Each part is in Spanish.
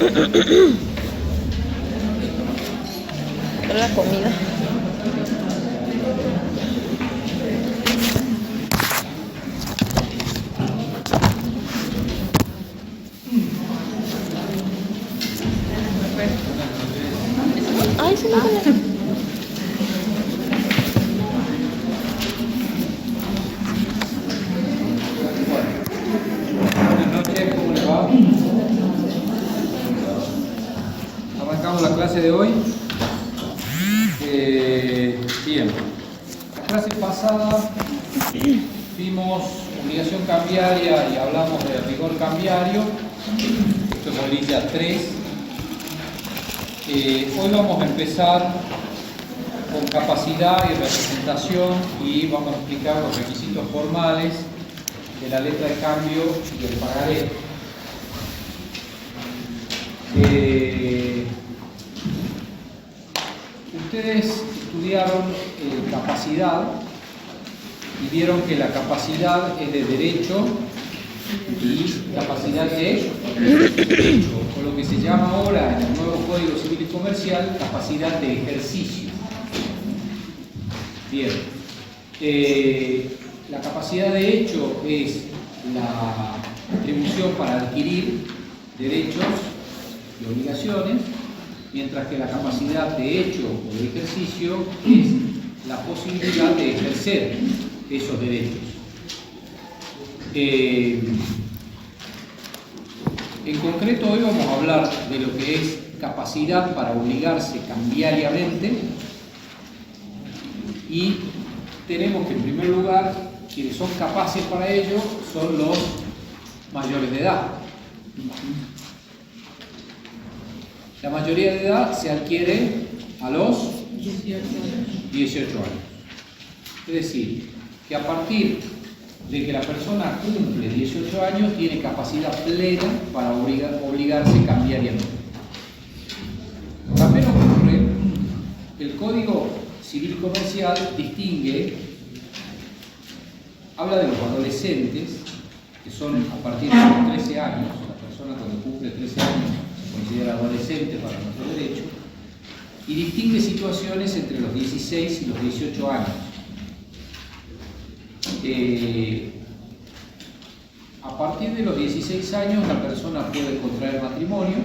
Para la comida. Ay, se me fue. Buenas noches, ¿cómo les va? Arrancamos la clase de hoy. Bien, la clase pasada vimos obligación cambiaria y hablamos de rigor cambiario. Esto es la grilla 3. Hoy vamos a empezar con capacidad y representación y vamos a explicar los requisitos formales de la letra de cambio y del pagaré. Ustedes estudiaron capacidad y vieron que la capacidad es de derecho y capacidad de hecho, o lo que se llama ahora en el nuevo Código Civil y Comercial, capacidad de ejercicio. Bien. La capacidad de hecho es la atribución para adquirir derechos y obligaciones, mientras que la capacidad de hecho o de ejercicio es la posibilidad de ejercer esos derechos. En concreto hoy vamos a hablar de lo que es capacidad para obligarse cambiariamente y tenemos que en primer lugar quienes son capaces para ello son los mayores de edad. La mayoría de edad se adquiere a los 18 años. Es decir, que a partir de que la persona cumple 18 años tiene capacidad plena para obligarse cambiariamente. También ocurre que el Código Civil y Comercial habla de los adolescentes, que son a partir de los 13 años, la persona cuando cumple 13 años se considera adolescente para nuestro derecho, y distingue situaciones entre los 16 y los 18 años. A partir de los 16 años la persona puede contraer matrimonio,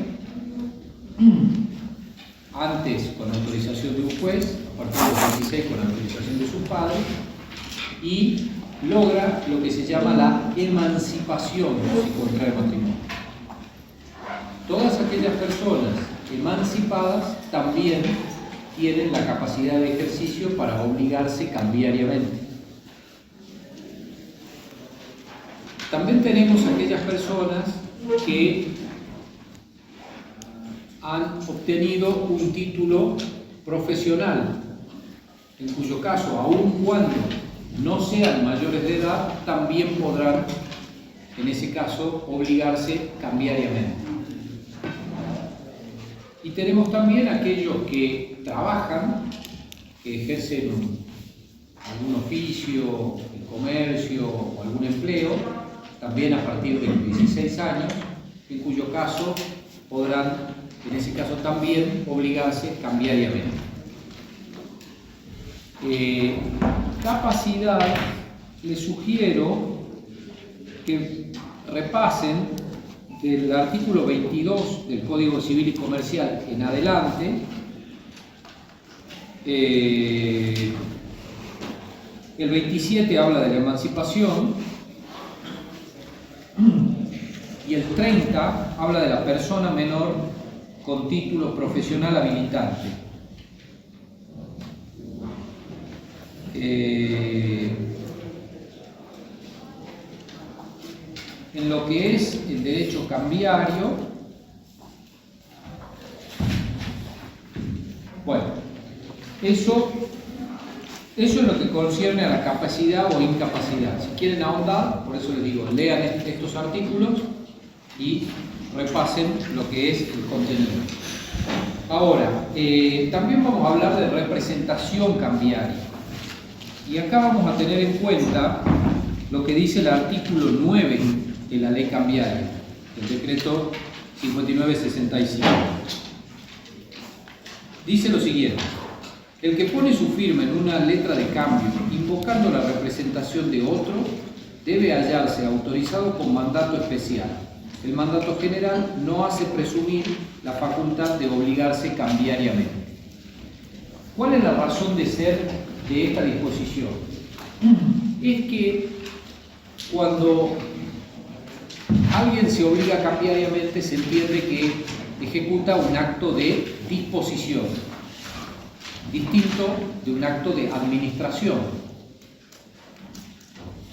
antes con autorización de un juez, a partir de los 16 con autorización de su padre, y logra lo que se llama la emancipación si contrae matrimonio. Todas aquellas personas emancipadas también tienen la capacidad de ejercicio para obligarse cambiariamente. También tenemos aquellas personas que han obtenido un título profesional, en cuyo caso, aun cuando no sean mayores de edad, también podrán, en ese caso, obligarse cambiariamente. Y tenemos también aquellos que trabajan, que ejercen algún oficio, el comercio o algún empleo, también a partir de los 16 años, en cuyo caso podrán, en ese caso también, obligarse cambiariamente. Capacidad, les sugiero que repasen del artículo 22 del Código Civil y Comercial en adelante. El 27 habla de la emancipación y el 30 habla de la persona menor con título profesional habilitante. En lo que es el derecho cambiario, bueno, eso es lo que concierne a la capacidad o incapacidad. Si quieren ahondar, por eso les digo, lean estos artículos y repasen lo que es el contenido. Ahora, también vamos a hablar de representación cambiaria. Y acá vamos a tener en cuenta lo que dice el artículo 9 de la ley cambiaria, el decreto 5965. Dice lo siguiente: el que pone su firma en una letra de cambio invocando la representación de otro debe hallarse autorizado con mandato especial. El mandato general no hace presumir la facultad de obligarse cambiariamente. ¿Cuál es la razón de ser de esta disposición? Es que cuando alguien se obliga cambiariamente se entiende que ejecuta un acto de disposición, distinto de un acto de administración.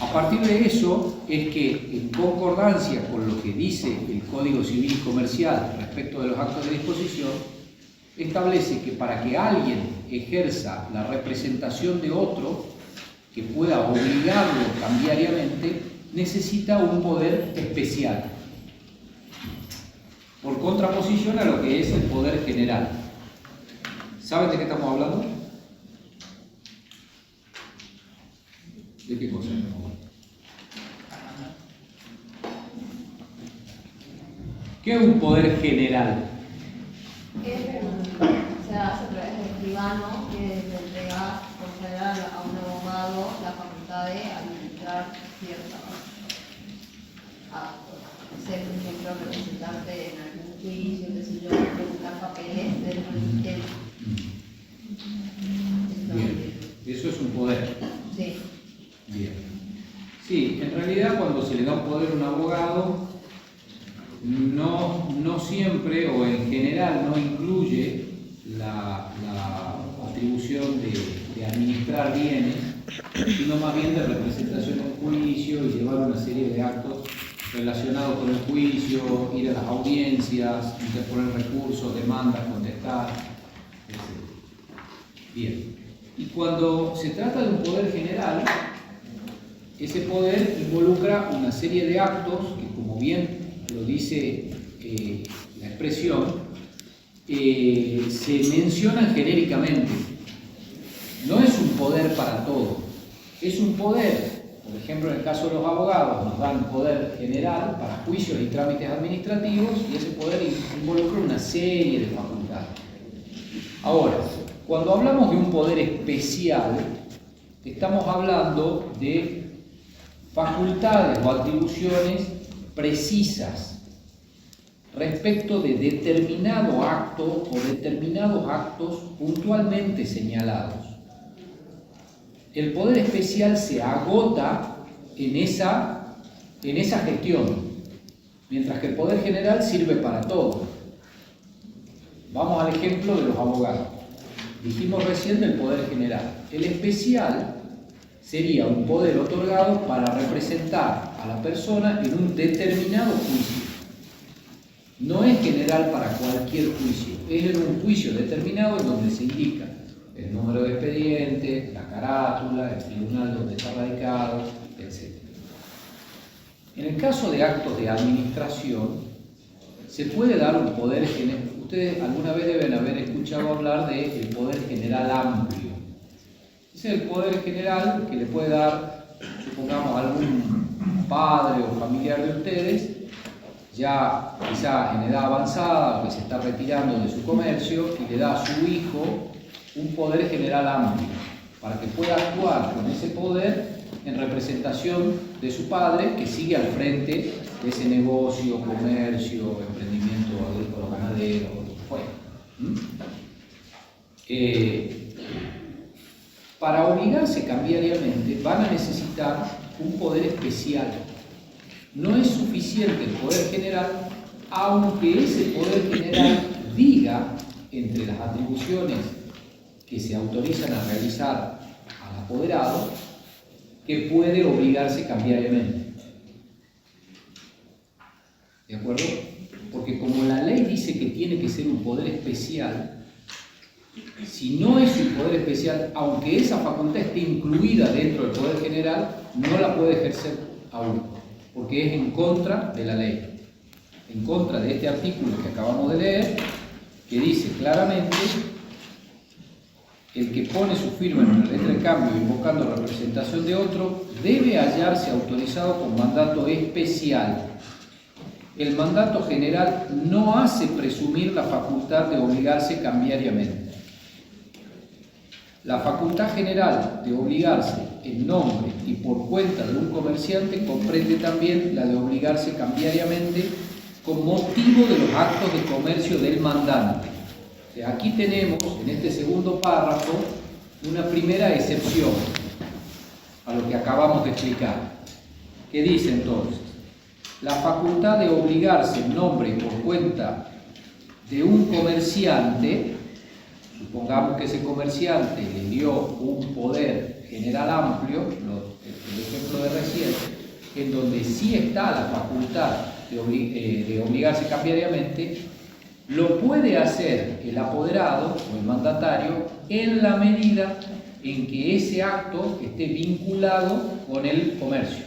A partir de eso es que, en concordancia con lo que dice el Código Civil y Comercial respecto de los actos de disposición, establece que para que alguien ejerza la representación de otro, que pueda obligarlo cambiariamente, necesita un poder especial, por contraposición a lo que es el poder general. ¿Saben de qué estamos hablando? ¿De qué cosa? ¿Qué es un poder general? Se hace a través del escribano que le entrega por general a un abogado la facultad de administrar ciertos actos. Ser, por ejemplo, representante en algún juicio, qué sé yo, presentar papeles dentro del sistema. Bien, eso es un poder. Sí. Bien. Sí, en realidad cuando se le da un poder a un abogado, no siempre o en general no incluye la atribución de administrar bienes, sino más bien de representación en juicio y llevar una serie de actos relacionados con el juicio, ir a las audiencias, interponer recursos, demandas, contestar, etc. Bien. Y cuando se trata de un poder general, ese poder involucra una serie de actos que, como bien lo dice la expresión, se mencionan genéricamente. No es un poder para todo, es un poder, por ejemplo, en el caso de los abogados, nos dan poder general para juicios y trámites administrativos, y ese poder involucra una serie de facultades. Ahora, cuando hablamos de un poder especial, estamos hablando de facultades o atribuciones precisas respecto de determinado acto o determinados actos puntualmente señalados. El poder especial se agota en esa gestión, mientras que el poder general sirve para todo. Vamos al ejemplo de los abogados. Dijimos recién del poder general. El especial sería un poder otorgado para representar a la persona en un determinado juicio. No es general para cualquier juicio, es en un juicio determinado en donde se indica el número de expediente, la carátula, el tribunal donde está radicado, etc. En el caso de actos de administración, se puede dar un poder general. Ustedes alguna vez deben haber escuchado hablar del poder general amplio. Ese es el poder general que le puede dar, supongamos, algún padre o familiar de ustedes, ya quizá en edad avanzada o que se está retirando de su comercio, y le da a su hijo un poder general amplio para que pueda actuar con ese poder en representación de su padre, que sigue al frente de ese negocio, comercio, emprendimiento agrícola, ganadero, o lo que fuera. Para obligarse cambiariamente van a necesitar un poder especial. No es suficiente el poder general, aunque ese poder general diga, entre las atribuciones que se autorizan a realizar al apoderado, que puede obligarse cambiariamente. ¿De acuerdo? Porque como la ley dice que tiene que ser un poder especial, si no es un poder especial, aunque esa facultad esté incluida dentro del poder general, no la puede ejercer aún, porque es en contra de la ley, en contra de este artículo que acabamos de leer, que dice claramente: el que pone su firma en una letra de cambio invocando representación de otro debe hallarse autorizado con mandato especial. el mandato general no hace presumir la facultad de obligarse cambiariamente. La facultad general de obligarse en nombre y por cuenta de un comerciante comprende también la de obligarse cambiariamente con motivo de los actos de comercio del mandante. O sea, aquí tenemos, en este segundo párrafo, una primera excepción a lo que acabamos de explicar, que dice entonces: la facultad de obligarse en nombre y por cuenta de un comerciante, supongamos que ese comerciante le dio un poder general amplio, el ejemplo de recién, en donde sí está la facultad de obligarse cambiariamente, lo puede hacer el apoderado o el mandatario en la medida en que ese acto esté vinculado con el comercio.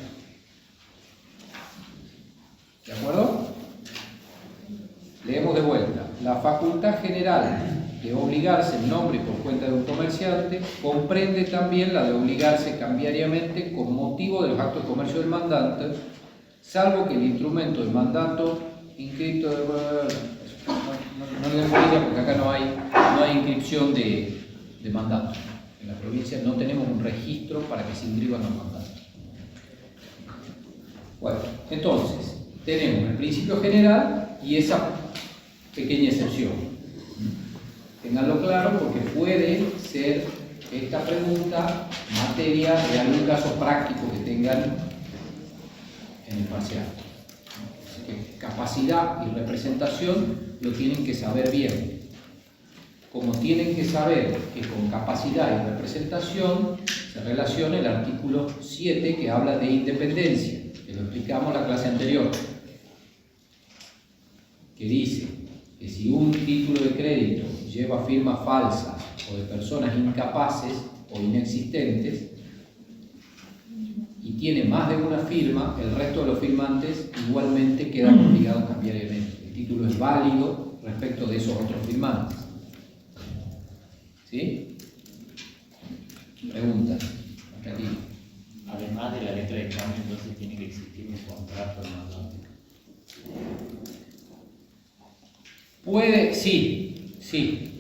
¿De acuerdo? Leemos de vuelta. La facultad general de obligarse en nombre y por cuenta de un comerciante comprende también la de obligarse cambiariamente con motivo de los actos de comercio del mandante, salvo que el instrumento del mandato inscrito no le olvida porque acá no hay inscripción de mandato. En la provincia no tenemos un registro para que se inscriban los mandatos. Bueno, entonces tenemos el principio general y esa pequeña excepción. Ténganlo claro porque puede ser esta pregunta materia de algún caso práctico que tengan en el parcial. Así que capacidad y representación lo tienen que saber bien. Como tienen que saber que con capacidad y representación se relaciona el artículo 7 que habla de independencia, que lo explicamos en la clase anterior, que dice que si un título de crédito lleva firmas falsas o de personas incapaces o inexistentes y tiene más de una firma, el resto de los firmantes igualmente quedan obligados cambiariamente. El título es válido respecto de esos otros firmantes. ¿Sí? Pregunta. Aquí. Además de la letra de cambio, entonces tiene que existir un contrato de mandato. Puede, sí. Sí.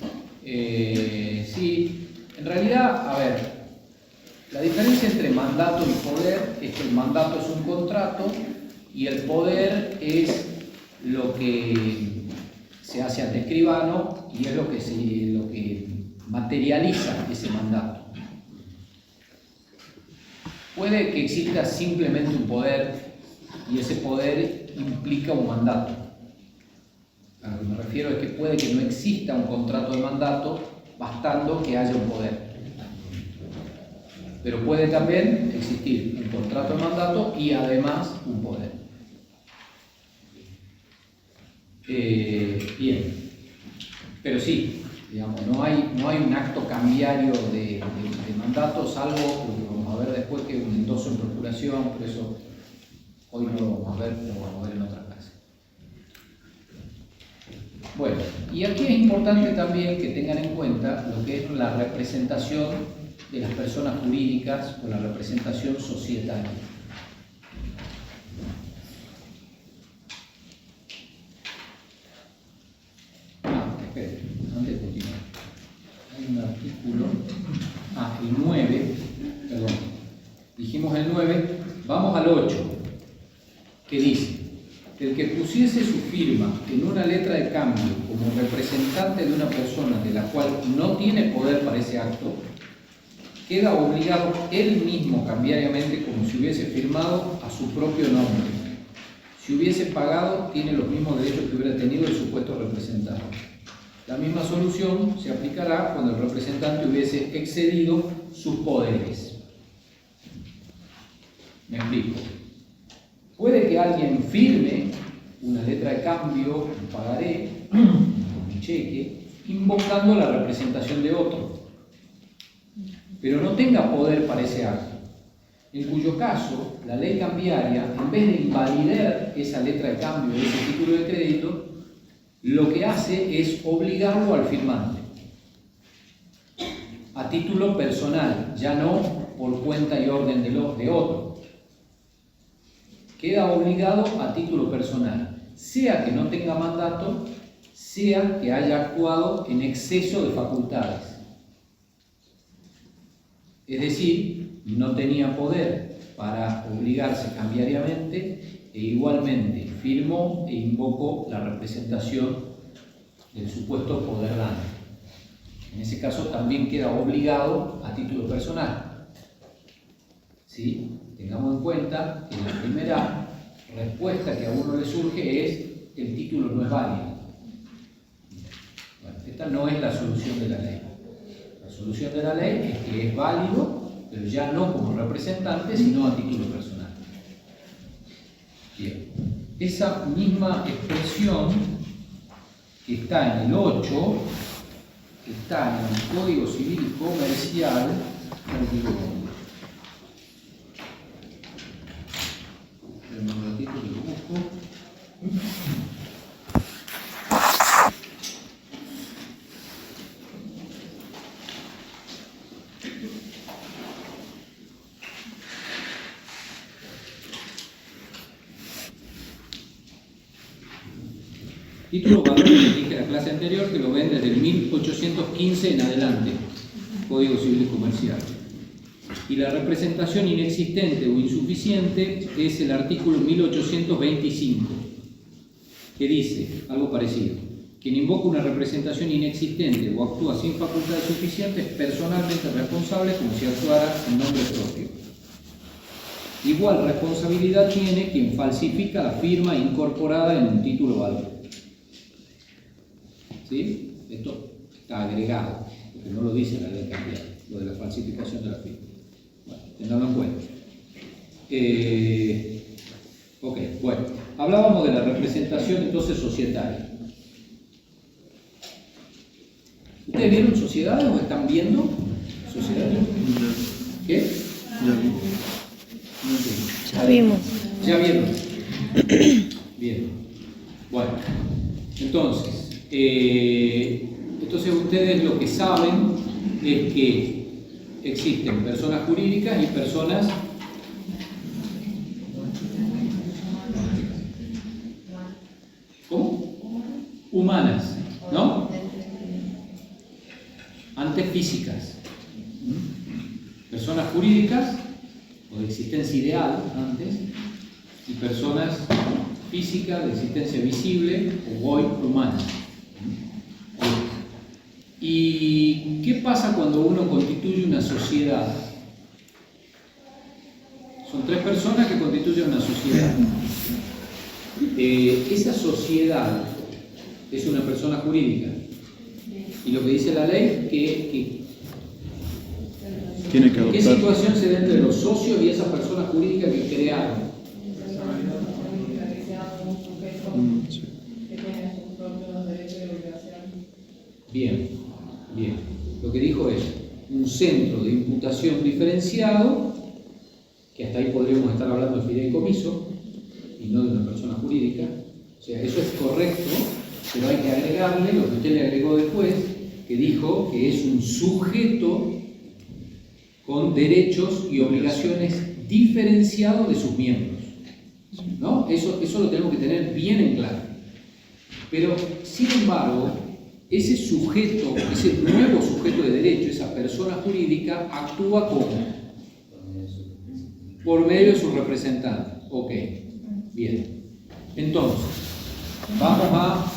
En realidad, a ver, la diferencia entre mandato y poder es que el mandato es un contrato y el poder es lo que se hace ante escribano y es lo que materializa ese mandato. Puede que exista simplemente un poder y ese poder implica un mandato. A lo que me refiero es que puede que no exista un contrato de mandato bastando que haya un poder. Pero puede también existir un contrato de mandato y además un poder. Bien. Pero sí, digamos, no hay un acto cambiario de mandato, salvo lo que vamos a ver después, que es un endoso en procuración, pero eso hoy no lo vamos a ver, lo vamos a ver en otra clase. Bueno, y aquí es importante también que tengan en cuenta lo que es la representación de las personas jurídicas o la representación societaria. Esperen, antes de continuar. Hay un artículo, el 9, perdón, dijimos el 9, vamos al 8, que dice: el que pusiese su firma en una letra de cambio como representante de una persona de la cual no tiene poder para ese acto, queda obligado él mismo cambiariamente como si hubiese firmado a su propio nombre. Si hubiese pagado, tiene los mismos derechos que hubiera tenido el supuesto representante. La misma solución se aplicará cuando el representante hubiese excedido sus poderes. Me explico. Puede que alguien firme una letra de cambio, un pagaré, un cheque, invocando la representación de otro, pero no tenga poder para ese acto, en cuyo caso la ley cambiaria, en vez de invalidar esa letra de cambio de ese título de crédito, lo que hace es obligarlo al firmante, a título personal, ya no por cuenta y orden de otro. Queda obligado a título personal, sea que no tenga mandato, sea que haya actuado en exceso de facultades. Es decir, no tenía poder para obligarse cambiariamente e igualmente firmó e invocó la representación del supuesto poder dante. En ese caso también queda obligado a título personal. ¿Sí? Tengamos en cuenta que la primera respuesta que a uno le surge es: el título no es válido. Bueno, esta no es la solución de la ley. La solución de la ley es que es válido, pero ya no como representante, sino a título personal. Bien. Esa misma expresión que está en el 8, que está en el Código Civil y Comercial, un ratito que lo busco. Título valor que dije en la clase anterior, que lo ven desde el 1815 en adelante, Código Civil y Comercial. Y la representación inexistente o insuficiente es el artículo 1825, que dice algo parecido: quien invoca una representación inexistente o actúa sin facultades suficientes es personalmente responsable como si actuara en nombre propio. Igual responsabilidad tiene quien falsifica la firma incorporada en un título valor. ¿Sí? Esto está agregado, porque no lo dice la ley cambiada, lo de la falsificación de la firma. Bueno, tenganlo en cuenta. Ok, bueno, hablábamos de la representación entonces societaria. ¿Ustedes vieron sociedades o están viendo sociedades? ¿Qué? No entiendo. Ya vimos. ¿Ya vieron? Bien. Bueno, entonces ustedes lo que saben es que existen personas jurídicas y personas ¿cómo? Humanas, ¿no? Antes físicas. Personas jurídicas o de existencia ideal antes, y personas físicas de existencia visible o hoy humanas. ¿Y qué pasa cuando uno constituye una sociedad? Son tres personas que constituyen una sociedad. Esa sociedad es una persona jurídica. Y lo que dice la ley que tiene que adoptar. ¿qué situación se da entre los socios y esa persona jurídica que crearon? Sí. Bien, bien. Lo que dijo es un centro de imputación diferenciado, que hasta ahí podríamos estar hablando de fideicomiso y no de una persona jurídica. O sea, eso es correcto, pero hay que agregarle lo que usted le agregó después, que dijo que es un sujeto con derechos y obligaciones diferenciados de sus miembros. ¿No? Eso lo tenemos que tener bien en claro. Pero, sin embargo, ese sujeto, ese nuevo sujeto de derecho, esa persona jurídica, actúa como por medio de su representante. Ok, bien. Entonces, vamos a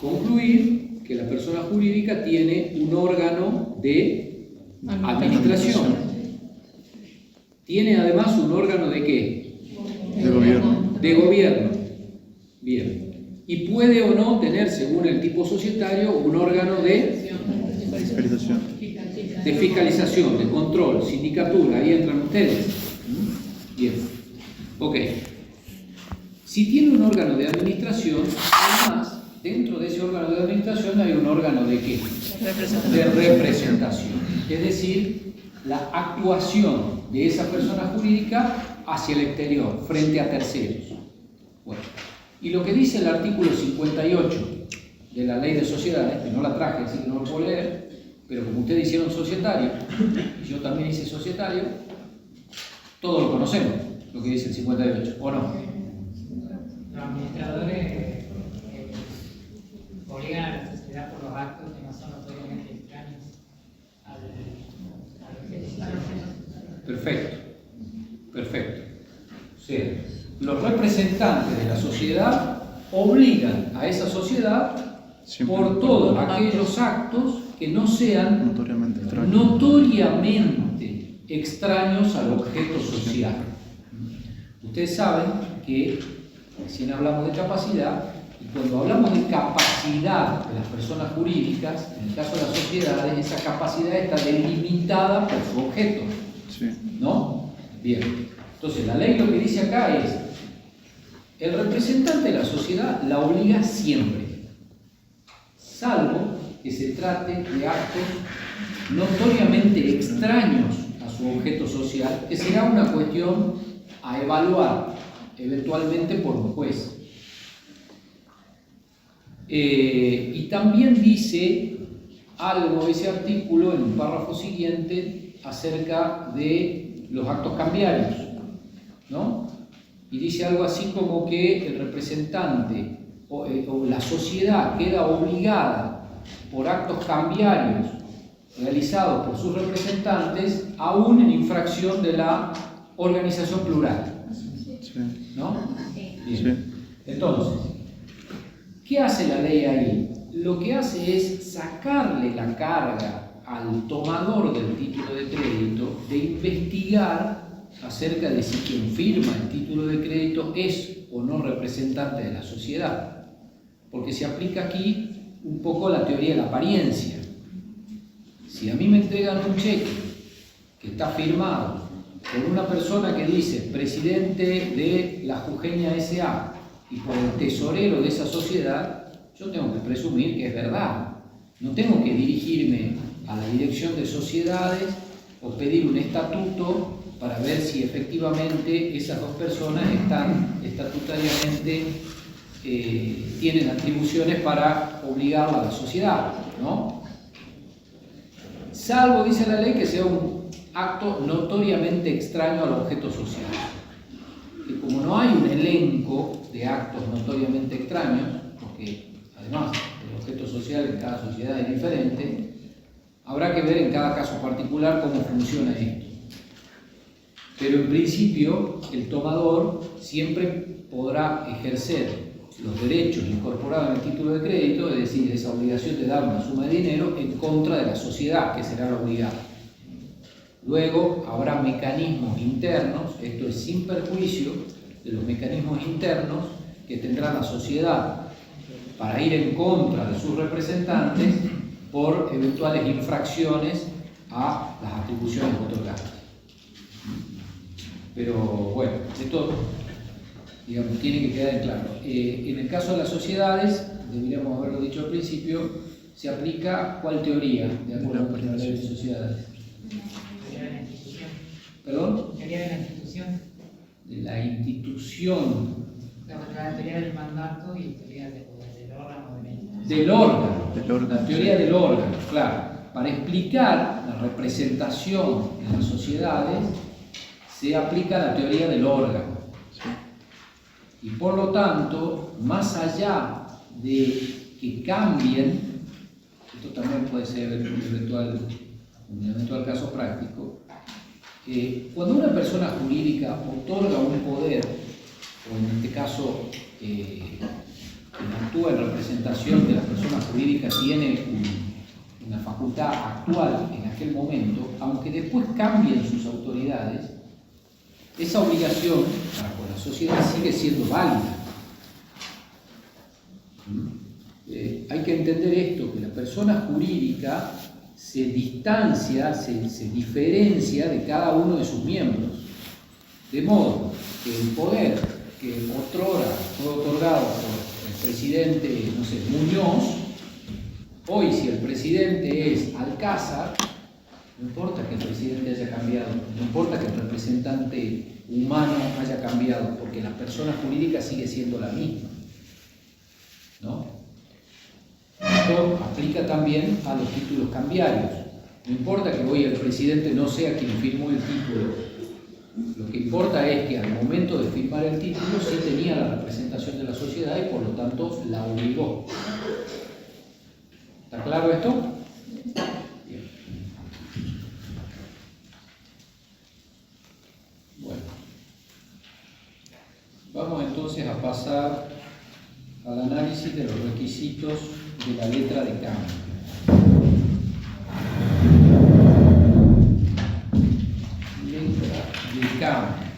concluir que la persona jurídica tiene un órgano de administración. Tiene además un órgano de ¿qué? De gobierno. De gobierno. Bien. Y puede o no tener, según el tipo societario, un órgano de Fiscalización. fiscalización, de control, sindicatura. Ahí entran ustedes. Bien. Ok. Si tiene un órgano de administración, además, dentro de ese órgano de administración hay un órgano de ¿qué? De representación. Es decir, la actuación de esa persona jurídica hacia el exterior, frente a terceros. Bueno, y lo que dice el artículo 58 de la Ley de Sociedades, que no la traje, así que no lo puedo leer, pero como ustedes hicieron societario, y yo también hice societario, todos lo conocemos, lo que dice el 58, ¿o no? los administradores obligan a la sociedad por los actos que no son notoriamente extraños al ejercicio. Perfecto, perfecto. O sea, los representantes de la sociedad obligan a esa sociedad Siempre. por todos aquellos actos que no sean Notoriamente extraño. notoriamente extraños al objeto social. Ustedes saben que recién hablamos de capacidad, y cuando hablamos de capacidad de las personas jurídicas, en el caso de las sociedades, esa capacidad está delimitada por su objeto, Sí. ¿no? Bien. Entonces, la ley lo que dice acá es, el representante de la sociedad la obliga siempre, salvo que se trate de actos notoriamente extraños a su objeto social, que será una cuestión a evaluar eventualmente por un juez. Y también dice algo ese artículo en un párrafo siguiente acerca de los actos cambiarios, ¿no? Y dice algo así como que el representante o la sociedad queda obligada por actos cambiarios realizados por sus representantes, aún en infracción de la organización plural, Sí. ¿no? Sí. Bien. Sí. Entonces, ¿qué hace la ley ahí? Lo que hace es sacarle la carga al tomador del título de crédito de investigar acerca de si quien firma el título de crédito es o no representante de la sociedad. Porque se aplica aquí un poco la teoría de la apariencia. Si a mí me entregan un cheque que está firmado por una persona que dice presidente de la Jujeña S.A. y por el tesorero de esa sociedad, yo tengo que presumir que es verdad. No tengo que dirigirme a la dirección de sociedades o pedir un estatuto para ver si efectivamente esas dos personas están estatutariamente, tienen atribuciones para obligarla a la sociedad, ¿no? Salvo, dice la ley, que sea un acto notoriamente extraño al objeto social. Y como no hay un elenco de actos notoriamente extraños, porque además el objeto social en cada sociedad es diferente, habrá que ver en cada caso particular cómo funciona esto. Pero en principio el tomador siempre podrá ejercer los derechos incorporados en el título de crédito, es decir, esa obligación de dar una suma de dinero en contra de la sociedad que será la obligada. Luego habrá mecanismos internos, esto es sin perjuicio de los mecanismos internos que tendrá la sociedad para ir en contra de sus representantes por eventuales infracciones a las atribuciones otorgadas. Pero bueno, esto, digamos, tiene que quedar en claro. En el caso de las sociedades, deberíamos haberlo dicho al principio, se aplica ¿cuál teoría de acuerdo con la ley de sociedades? Teoría de la institución. ¿Perdón? Teoría de la institución. De la institución. La teoría del mandato y teoría del órgano de la institución. Del órgano. Del órgano, La teoría del órgano, claro. Para explicar la representación en las sociedades se aplica la teoría del órgano. Y por lo tanto, más allá de que cambien, esto también puede ser un eventual caso práctico, cuando una persona jurídica otorga un poder, o en este caso quien actúa en representación de la persona jurídica tiene una facultad actual en aquel momento, aunque después cambien sus autoridades, esa obligación para con la sociedad sigue siendo válida. Hay que entender esto, que la persona jurídica se distancia, se diferencia de cada uno de sus miembros. De modo que el poder que otrora fue otorgado por el presidente, no sé, Muñoz, hoy si el presidente es Alcázar, no importa que el presidente haya cambiado, no importa que el representante humano haya cambiado, porque la persona jurídica sigue siendo la misma, ¿no? Esto aplica también a los títulos cambiarios. No importa que hoy el presidente no sea quien firmó el título Lo que importa es que al momento de firmar el título sí tenía la representación de la sociedad y por lo tanto la obligó. ¿Está claro esto? Bien. Bueno. Vamos entonces a pasar al análisis de los requisitos de la letra de cambio. Letra de cambio.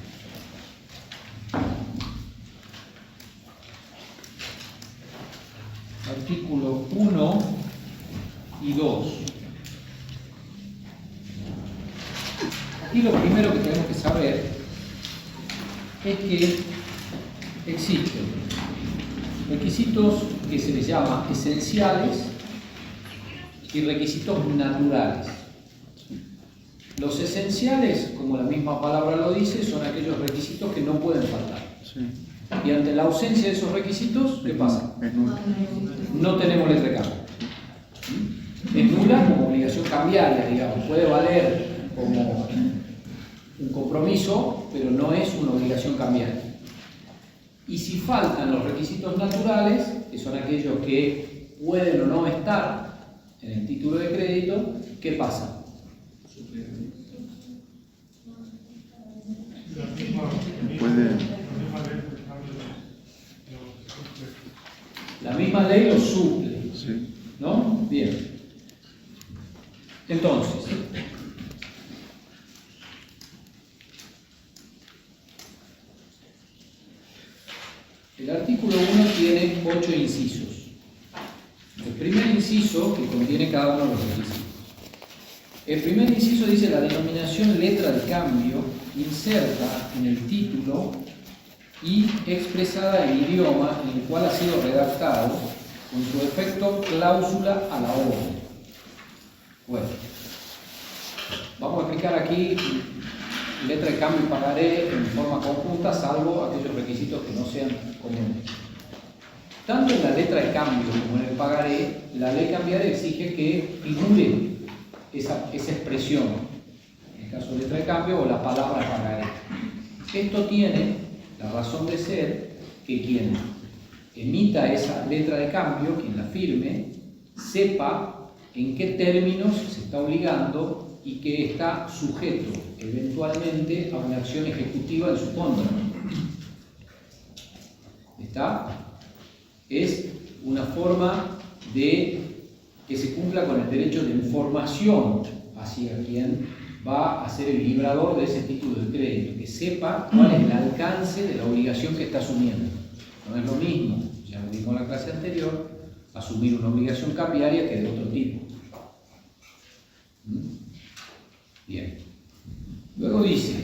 Artículo 1 y 2. Aquí lo primero que tenemos que saber es que existen requisitos que se les llama esenciales y requisitos naturales. Los esenciales, como la misma palabra lo dice, son aquellos requisitos que no pueden faltar. Sí. Y ante la ausencia de esos requisitos, ¿qué pasa? Es nulo. No tenemos letra de cambio. Es nula como obligación cambiaria, digamos. Puede valer como un compromiso, pero no es una obligación cambiaria. Y si faltan los requisitos naturales, que son aquellos que pueden o no estar en el título de crédito, ¿qué pasa? Puede. La misma ley lo suple, Sí. ¿no? Bien. Entonces, el artículo 1 tiene 8 incisos. El primer inciso, que contiene cada uno de los requisitos. El primer inciso dice: la denominación letra de cambio inserta en el título y expresada en el idioma en el cual ha sido redactado, con su efecto cláusula a la orden. Bueno, vamos a explicar aquí letra de cambio y pagaré en forma conjunta, salvo aquellos requisitos que no sean comunes. Tanto en la letra de cambio como en el pagaré, la ley cambiaria exige que figure esa expresión, en el caso de letra de cambio, o la palabra pagaré. Esto tiene la razón de ser que quien emita esa letra de cambio, quien la firme, sepa en qué términos se está obligando y que está sujeto eventualmente a una acción ejecutiva en su contra. ¿Está? Es una forma de que se cumpla con el derecho de información hacia quien va a ser el librador de ese título de crédito, que sepa cuál es el alcance de la obligación que está asumiendo. No es lo mismo, ya lo vimos en la clase anterior, asumir una obligación cambiaria que de otro tipo. Bien. Luego dice,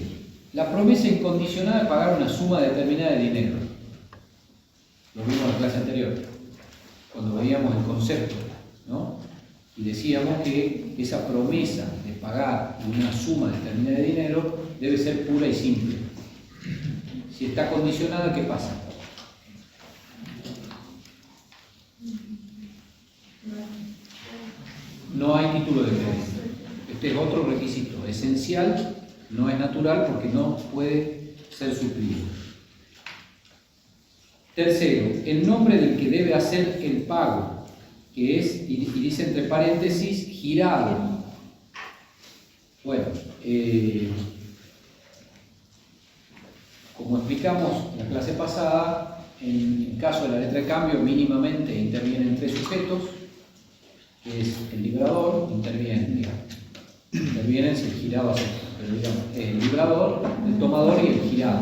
la promesa incondicional de pagar una suma determinada de dinero. Lo vimos en la clase anterior, cuando veíamos el concepto, ¿no? Y decíamos que esa promesa de pagar una suma determinada de dinero debe ser pura y simple. Si está condicionada, ¿qué pasa? No hay título de crédito. Este es otro requisito esencial, no es natural porque no puede ser suplido. Tercero, el nombre del que debe hacer el pago, que es, y dice entre paréntesis, girado. Bueno, como explicamos en la clase pasada, en caso de la letra de cambio mínimamente intervienen tres sujetos, que es el librador, intervienen si el girado acepta, pero digamos, el librador, el tomador y el girado.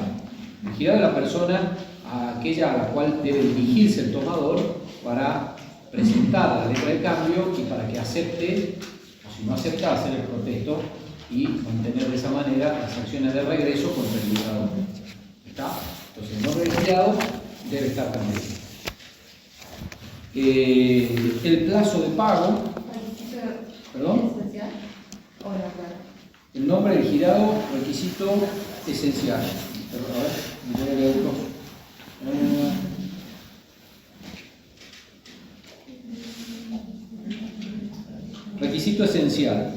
El girado es la persona aquella a la cual debe dirigirse el tomador para presentar la letra de cambio y para que acepte, o si no acepta, hacer el protesto y mantener de esa manera las acciones de regreso contra el librador. ¿Está? Entonces el nombre del girado debe estar también. El plazo de pago, ¿perdón? ¿Esencial o natural? El nombre del girado, requisito esencial. A ver, voy a leer otro. Requisito esencial.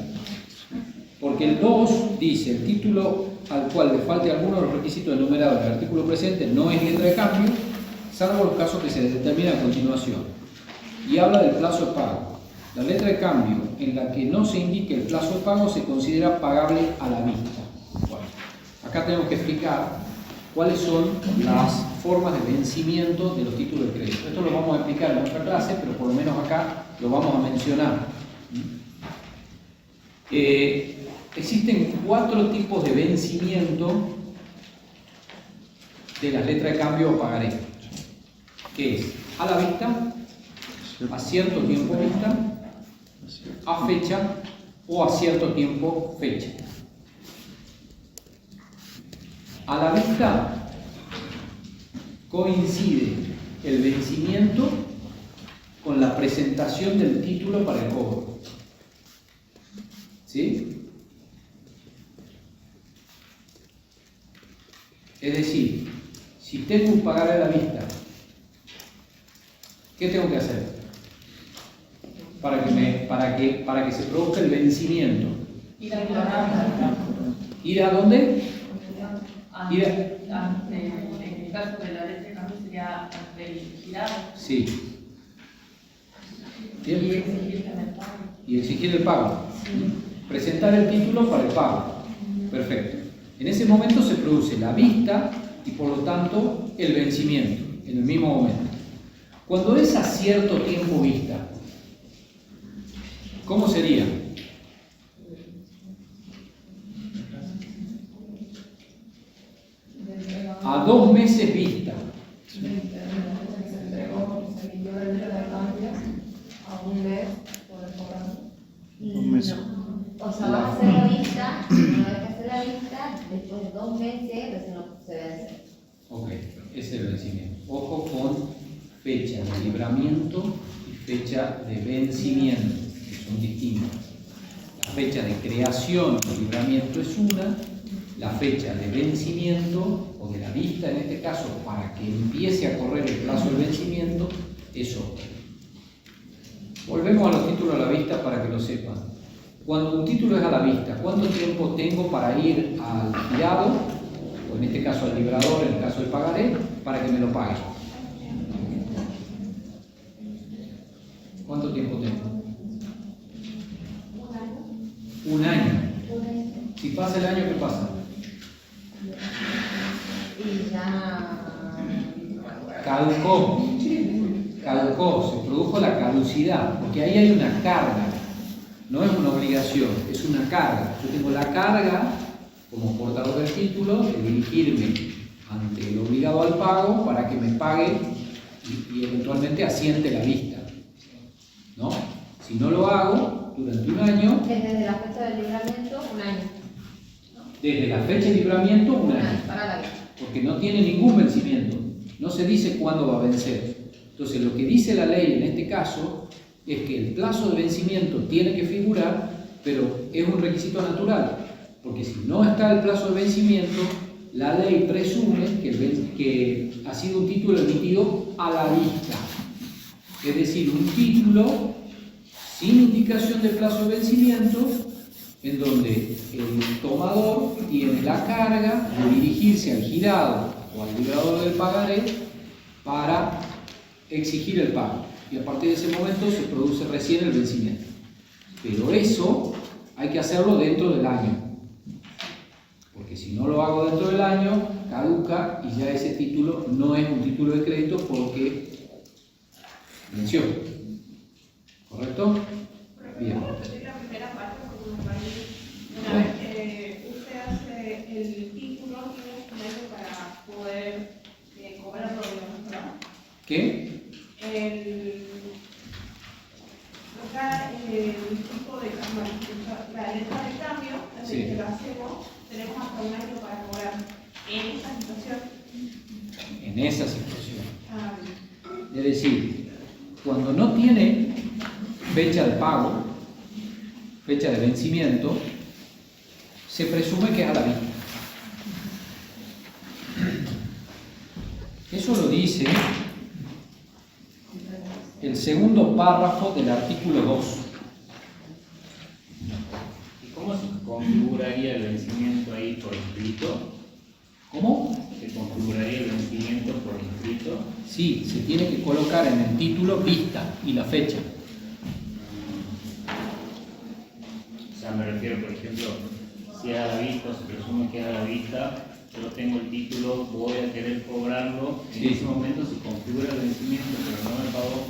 Porque el 2 dice, el título al cual le falte alguno de los requisitos enumerados en el artículo presente no es letra de cambio, salvo los casos que se determinan a continuación. Y habla del plazo de pago. La letra de cambio en la que no se indique el plazo de pago se considera pagable a la vista. Bueno, acá tenemos que explicar cuáles son las formas de vencimiento de los títulos de crédito. Esto lo vamos a explicar en otra clase, pero por lo menos acá lo vamos a mencionar. Existen 4 tipos de vencimiento de las letras de cambio o pagaré, que es a la vista, a cierto tiempo vista, a fecha o a cierto tiempo fecha. A la vista coincide el vencimiento con la presentación del título para el cobro. ¿Sí? Es decir, si tengo un pagaré a la vista, ¿qué tengo que hacer? Para que se produzca el vencimiento. Ir a declarar. ¿Ir a dónde? Ir a... En el caso de la letra de cambio sería ante el girado. Sí. Bien. Y exigir que me paguen. Y exigir el pago. Presentar el título para el pago. Perfecto. En ese momento se produce la vista y por lo tanto el vencimiento, en el mismo momento. Cuando es a cierto tiempo vista, ¿cómo sería? A 2 meses vista. Se entregó, se emitió la letra de cambio a un mes por el cobranza. 2 meses. O sea, vas a hacer la vista, una vez que haces la vista, después de 2 meses, recién se vence. Ok, ese es el vencimiento. Ojo con fecha de libramiento y fecha de vencimiento, que son distintas. La fecha de creación o libramiento es una, la fecha de vencimiento o de la vista en este caso para que empiece a correr el plazo del vencimiento es otra. Volvemos a los títulos a la vista para que lo sepan. Cuando un título es a la vista, ¿cuánto tiempo tengo para ir al girado, o en este caso al librador, en el caso del pagaré, para que me lo pague? ¿Cuánto tiempo tengo? Un año. Si pasa el año, ¿qué pasa? Y ya. Caducó, se produjo la caducidad, porque ahí hay una carga, no es una obligación, es una carga. Yo tengo la carga, como portador del título, de dirigirme ante el obligado al pago para que me pague y eventualmente asiente la vista, ¿no? Si no lo hago durante un año, Desde la fecha del libramiento, un año. desde la fecha de libramiento, un año. Para la vista. Porque no tiene ningún vencimiento, no se dice cuándo va a vencer. Entonces lo que dice la ley en este caso es que el plazo de vencimiento tiene que figurar, pero es un requisito natural, porque si no está el plazo de vencimiento, la ley presume que ha sido un título emitido a la vista, es decir, un título sin indicación de plazo de vencimiento, en donde el tomador tiene la carga de dirigirse al girado o al librador del pagaré para exigir el pago. Y a partir de ese momento se produce recién el vencimiento. Pero eso hay que hacerlo dentro del año. Porque si no lo hago dentro del año, caduca y ya ese título no es un título de crédito porque venció. ¿Correcto? Bien. Una vez que usted hace el título, tiene un año para poder cobrarlo, ¿no? ¿Qué? Acá el tipo de la letra de cambio, Sí. que lo hacemos, tenemos hasta un año para cobrar en esa situación. En esa situación. Es decir, cuando no tiene fecha de pago, fecha de vencimiento, se presume que es a la vista. Eso lo dice el segundo párrafo del artículo 2. ¿Y configuraría el vencimiento ahí por escrito. ¿Cómo? ¿Se configuraría el vencimiento por escrito? Sí, se tiene que colocar en el título vista y la fecha. O sea, me refiero, por ejemplo, si es a la vista, se presume que es a la vista, yo tengo el título, voy a querer cobrarlo, en Sí. ese momento se configura el vencimiento, pero no me pagó,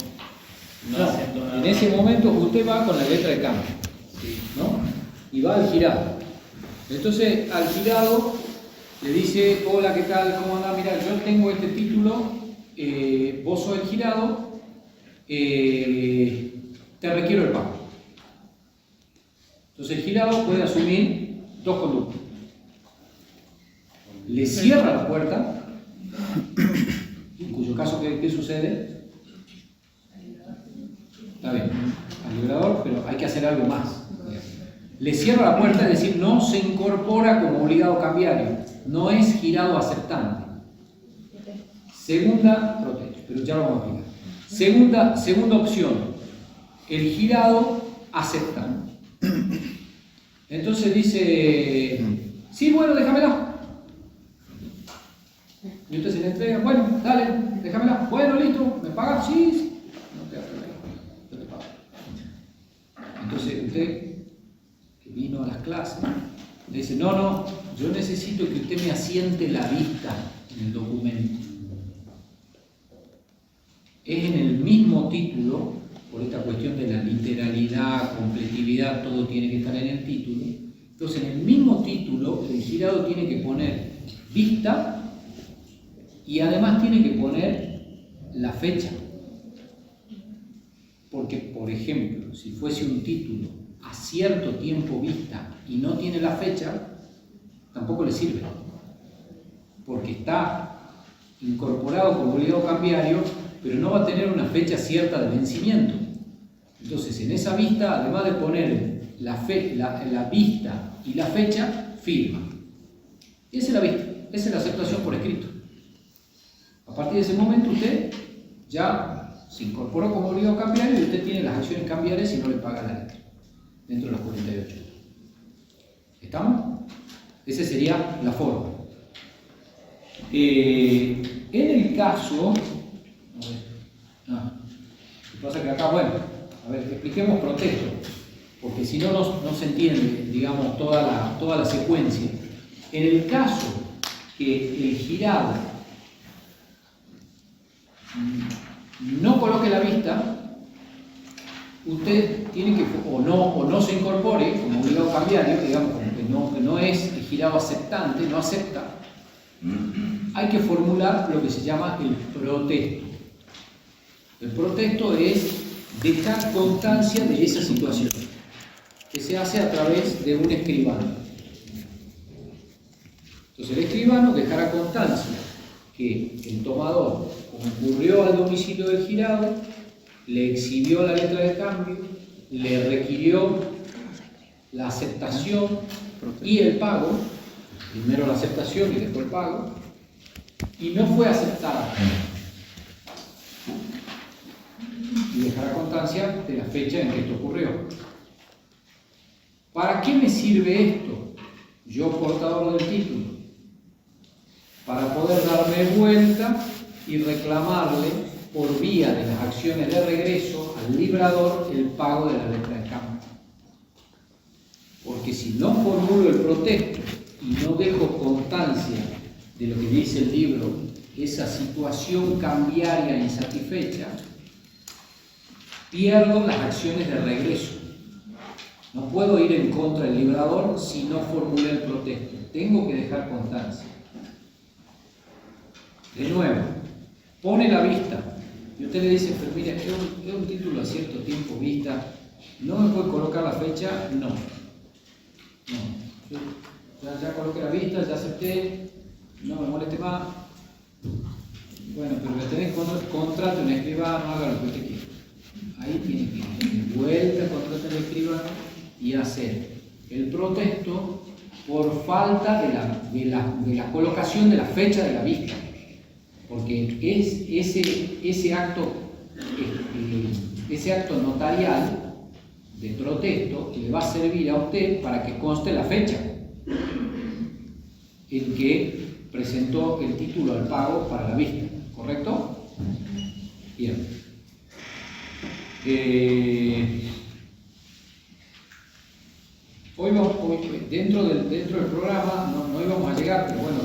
no No, acepto nada. en ese momento usted va con la letra de cambio, Sí. ¿no? Y va al girado. Entonces, al girado le dice, hola, ¿qué tal? ¿Cómo andás? Mira, yo tengo este título, vos sos el girado, te requiero el pago. Entonces el girado puede asumir dos conductas. Le cierra la puerta, en cuyo caso, ¿qué sucede? Está bien, al liberador, pero hay que hacer algo más. Le cierra la puerta, es decir, no se incorpora como obligado cambiario, no es girado aceptante. Segunda, protesto, pero ya lo vamos a explicar. Segunda opción, el girado acepta. Entonces dice, sí, bueno, déjamela. Y usted se le entrega, bueno, dale, déjamela. Bueno, listo, ¿me pagas? Sí, sí. No te hagas problema, yo te pago. Entonces usted, que vino a las clases, le dice, no, yo necesito que usted me asiente la vista en el documento. Es en el mismo título, por esta cuestión de la literalidad, completividad, todo tiene que estar en el título. Entonces, en el mismo título, el girado tiene que poner vista y además tiene que poner la fecha. Porque, por ejemplo, si fuese un título a cierto tiempo vista y no tiene la fecha, tampoco le sirve. Porque está incorporado como obligado cambiario, pero no va a tener una fecha cierta de vencimiento. Entonces, en esa vista, además de poner la vista y la fecha, firma. Y esa es la vista, esa es la aceptación por escrito. A partir de ese momento, usted ya se incorporó como obligado cambiario y usted tiene las acciones cambiarias y no le paga la letra, dentro de los 48. ¿Estamos? Esa sería la forma. En el caso... ¿Qué pasa? Que acá, bueno, a ver, expliquemos protesto, porque si no, no se entiende, digamos, toda la secuencia. En el caso que el girado no coloque la vista, usted tiene que, o no se incorpore como obligado cambiario, digamos, como que no es el girado aceptante, no acepta, hay que formular lo que se llama el protesto. El protesto es dejar constancia de esa situación, que se hace a través de un escribano. Entonces el escribano dejará constancia que el tomador concurrió al domicilio del girado, le exhibió la letra de cambio, le requirió la aceptación y el pago, primero la aceptación y después el pago, y no fue aceptada. Y dejará constancia de la fecha en que esto ocurrió. ¿Para qué me sirve esto, yo portador del título? Para poder darme vuelta y reclamarle por vía de las acciones de regreso al librador el pago de la letra de cambio. Porque si no formulo el protesto y no dejo constancia de lo que dice el libro, esa situación cambiaria insatisfecha, pierdo las acciones de regreso. No puedo ir en contra del librador si no formulé el protesto. Tengo que dejar constancia. De nuevo, pone la vista. Y usted le dice, pero mira, es un título a cierto tiempo vista. ¿No me puede colocar la fecha? No. Ya coloqué la vista, ya acepté. No me moleste más. Bueno, pero le tenés contrato en escribano, haga lo que usted quiera. Ahí tiene que ir de vuelta al contrato del escribano y hacer el protesto por falta de la colocación de la fecha de la vista. Porque es ese acto notarial de protesto le va a servir a usted para que conste la fecha en que presentó el título al pago para la vista, ¿correcto? Bien. Hoy dentro del programa no íbamos a llegar, pero bueno,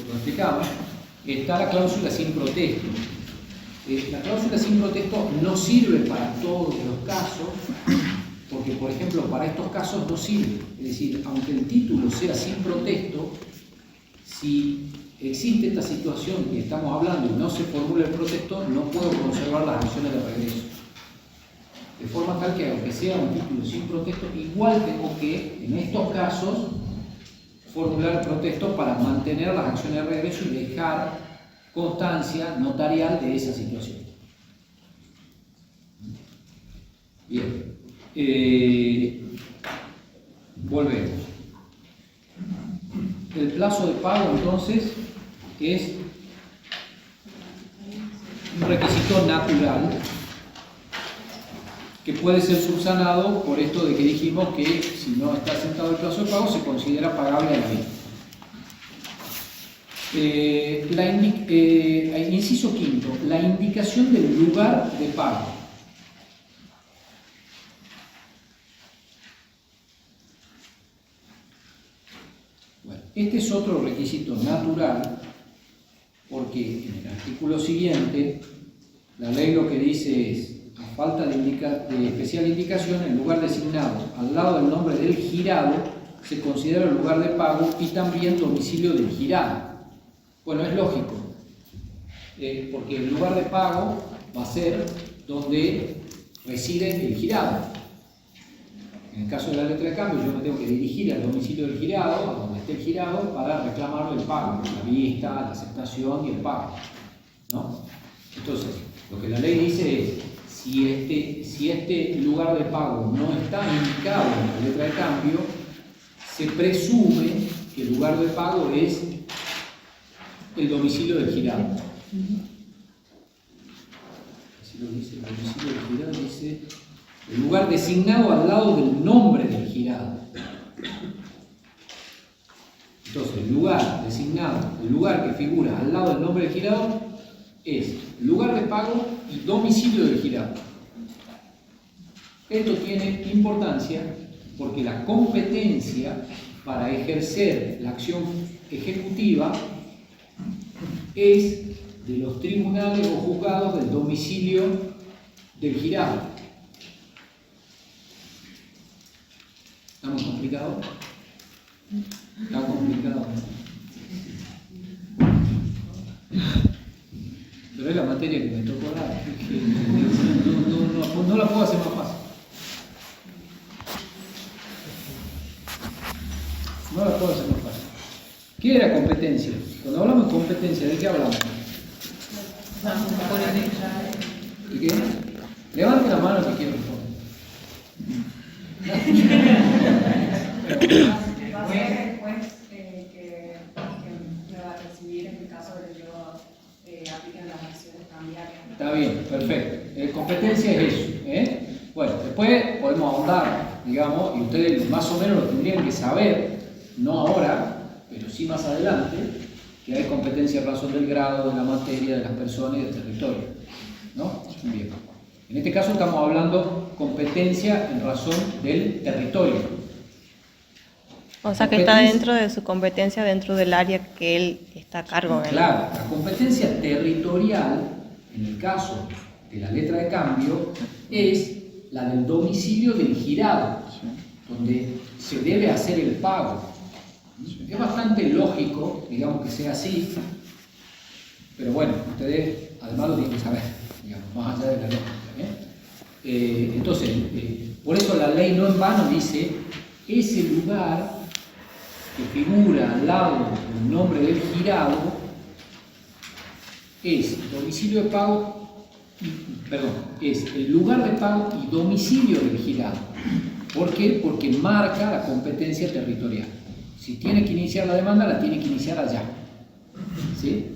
lo explicamos. Está la cláusula sin protesto. La cláusula sin protesto no sirve para todos los casos, porque por ejemplo para estos casos no sirve. Es decir, aunque el título sea sin protesto, si existe esta situación que estamos hablando y no se formula el protesto, no puedo conservar las acciones de regreso. De forma tal que aunque sea un título sin protesto, igual tengo que, en estos casos, formular el protesto para mantener las acciones de regreso y dejar constancia notarial de esa situación. Bien. Volvemos. El plazo de pago, entonces, es un requisito natural que puede ser subsanado por esto de que dijimos que si no está sentado el plazo de pago se considera pagable a la vista. Inciso quinto, la indicación del lugar de pago. Bueno, este es otro requisito natural porque en el artículo siguiente la ley lo que dice es: a falta de especial indicación, el lugar designado al lado del nombre del girado se considera el lugar de pago y también domicilio del girado. Bueno, es lógico, porque el lugar de pago va a ser donde reside el girado. En el caso de la letra de cambio, yo me tengo que dirigir al domicilio del girado, a donde esté el girado, para reclamarle el pago, la vista, la aceptación y el pago, ¿no? Entonces, lo que la ley dice es: si este lugar de pago no está indicado en la letra de cambio, se presume que el lugar de pago es el domicilio del girado. Así lo dice, el domicilio del girado dice el lugar designado al lado del nombre del girado. Entonces, el lugar designado, el lugar que figura al lado del nombre del girado es lugar de pago y domicilio del girado. Esto tiene importancia porque la competencia para ejercer la acción ejecutiva es de los tribunales o juzgados del domicilio del girado. ¿Está muy complicado? Está complicado. Pero es la materia que me tocó dar. No la puedo hacer más fácil. No la puedo hacer más fácil. ¿Qué era competencia? Cuando hablamos de competencia, ¿de qué hablamos? ¿De qué? Levante la mano que quiero responder. Va a ser el juez que me va a recibir en el caso de que yo aplique las acciones cambiarias. Está bien, perfecto. Competencia es eso. Bueno, después podemos ahondar, digamos, y ustedes más o menos lo tendrían que saber, no ahora, pero sí más adelante, que hay competencia en razón del grado, de la materia, de las personas y del territorio. ¿No? Bien. En este caso estamos hablando competencia en razón del territorio. O sea que está dentro de su competencia, dentro del área que él está a cargo. Claro, la competencia territorial, en el caso de la letra de cambio, es la del domicilio del girado, donde se debe hacer el pago. Es bastante lógico, digamos, que sea así, pero bueno, ustedes además lo tienen que saber, digamos, más allá de la lógica. Entonces, por eso la ley no en vano dice: ese lugar que figura al lado del nombre del girado es domicilio de pago, es el lugar de pago y domicilio del girado. ¿Por qué? Porque marca la competencia territorial. Si tiene que iniciar la demanda, la tiene que iniciar allá. ¿Sí?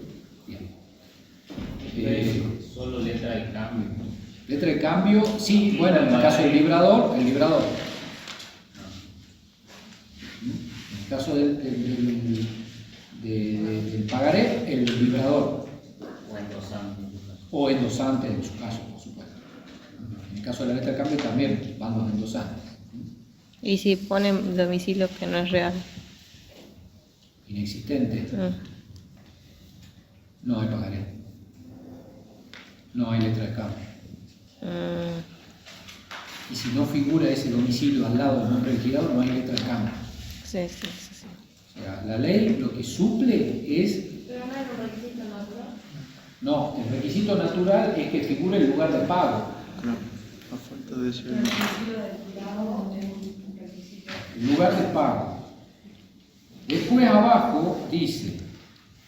Bien. Solo letra de cambio. Letra de cambio, sí, bueno, en el caso del librador, el librador. En el caso del pagaré, el librador. O endosante. O endosante en su caso, por supuesto. En el caso de la letra de cambio también van los endosantes. Y si ponen domicilio que no es real. Inexistente, Mm. no hay pagaré. No hay letra de cambio. Mm. Y si no figura ese domicilio al lado del nombre del girado, no hay letra de cambio. Sí, sí, sí, sí. O sea, la ley lo que suple es... Pero no es un requisito natural. No, el requisito natural es que figure el lugar de pago. Claro, a falta de ese. El lugar de pago. Después abajo dice,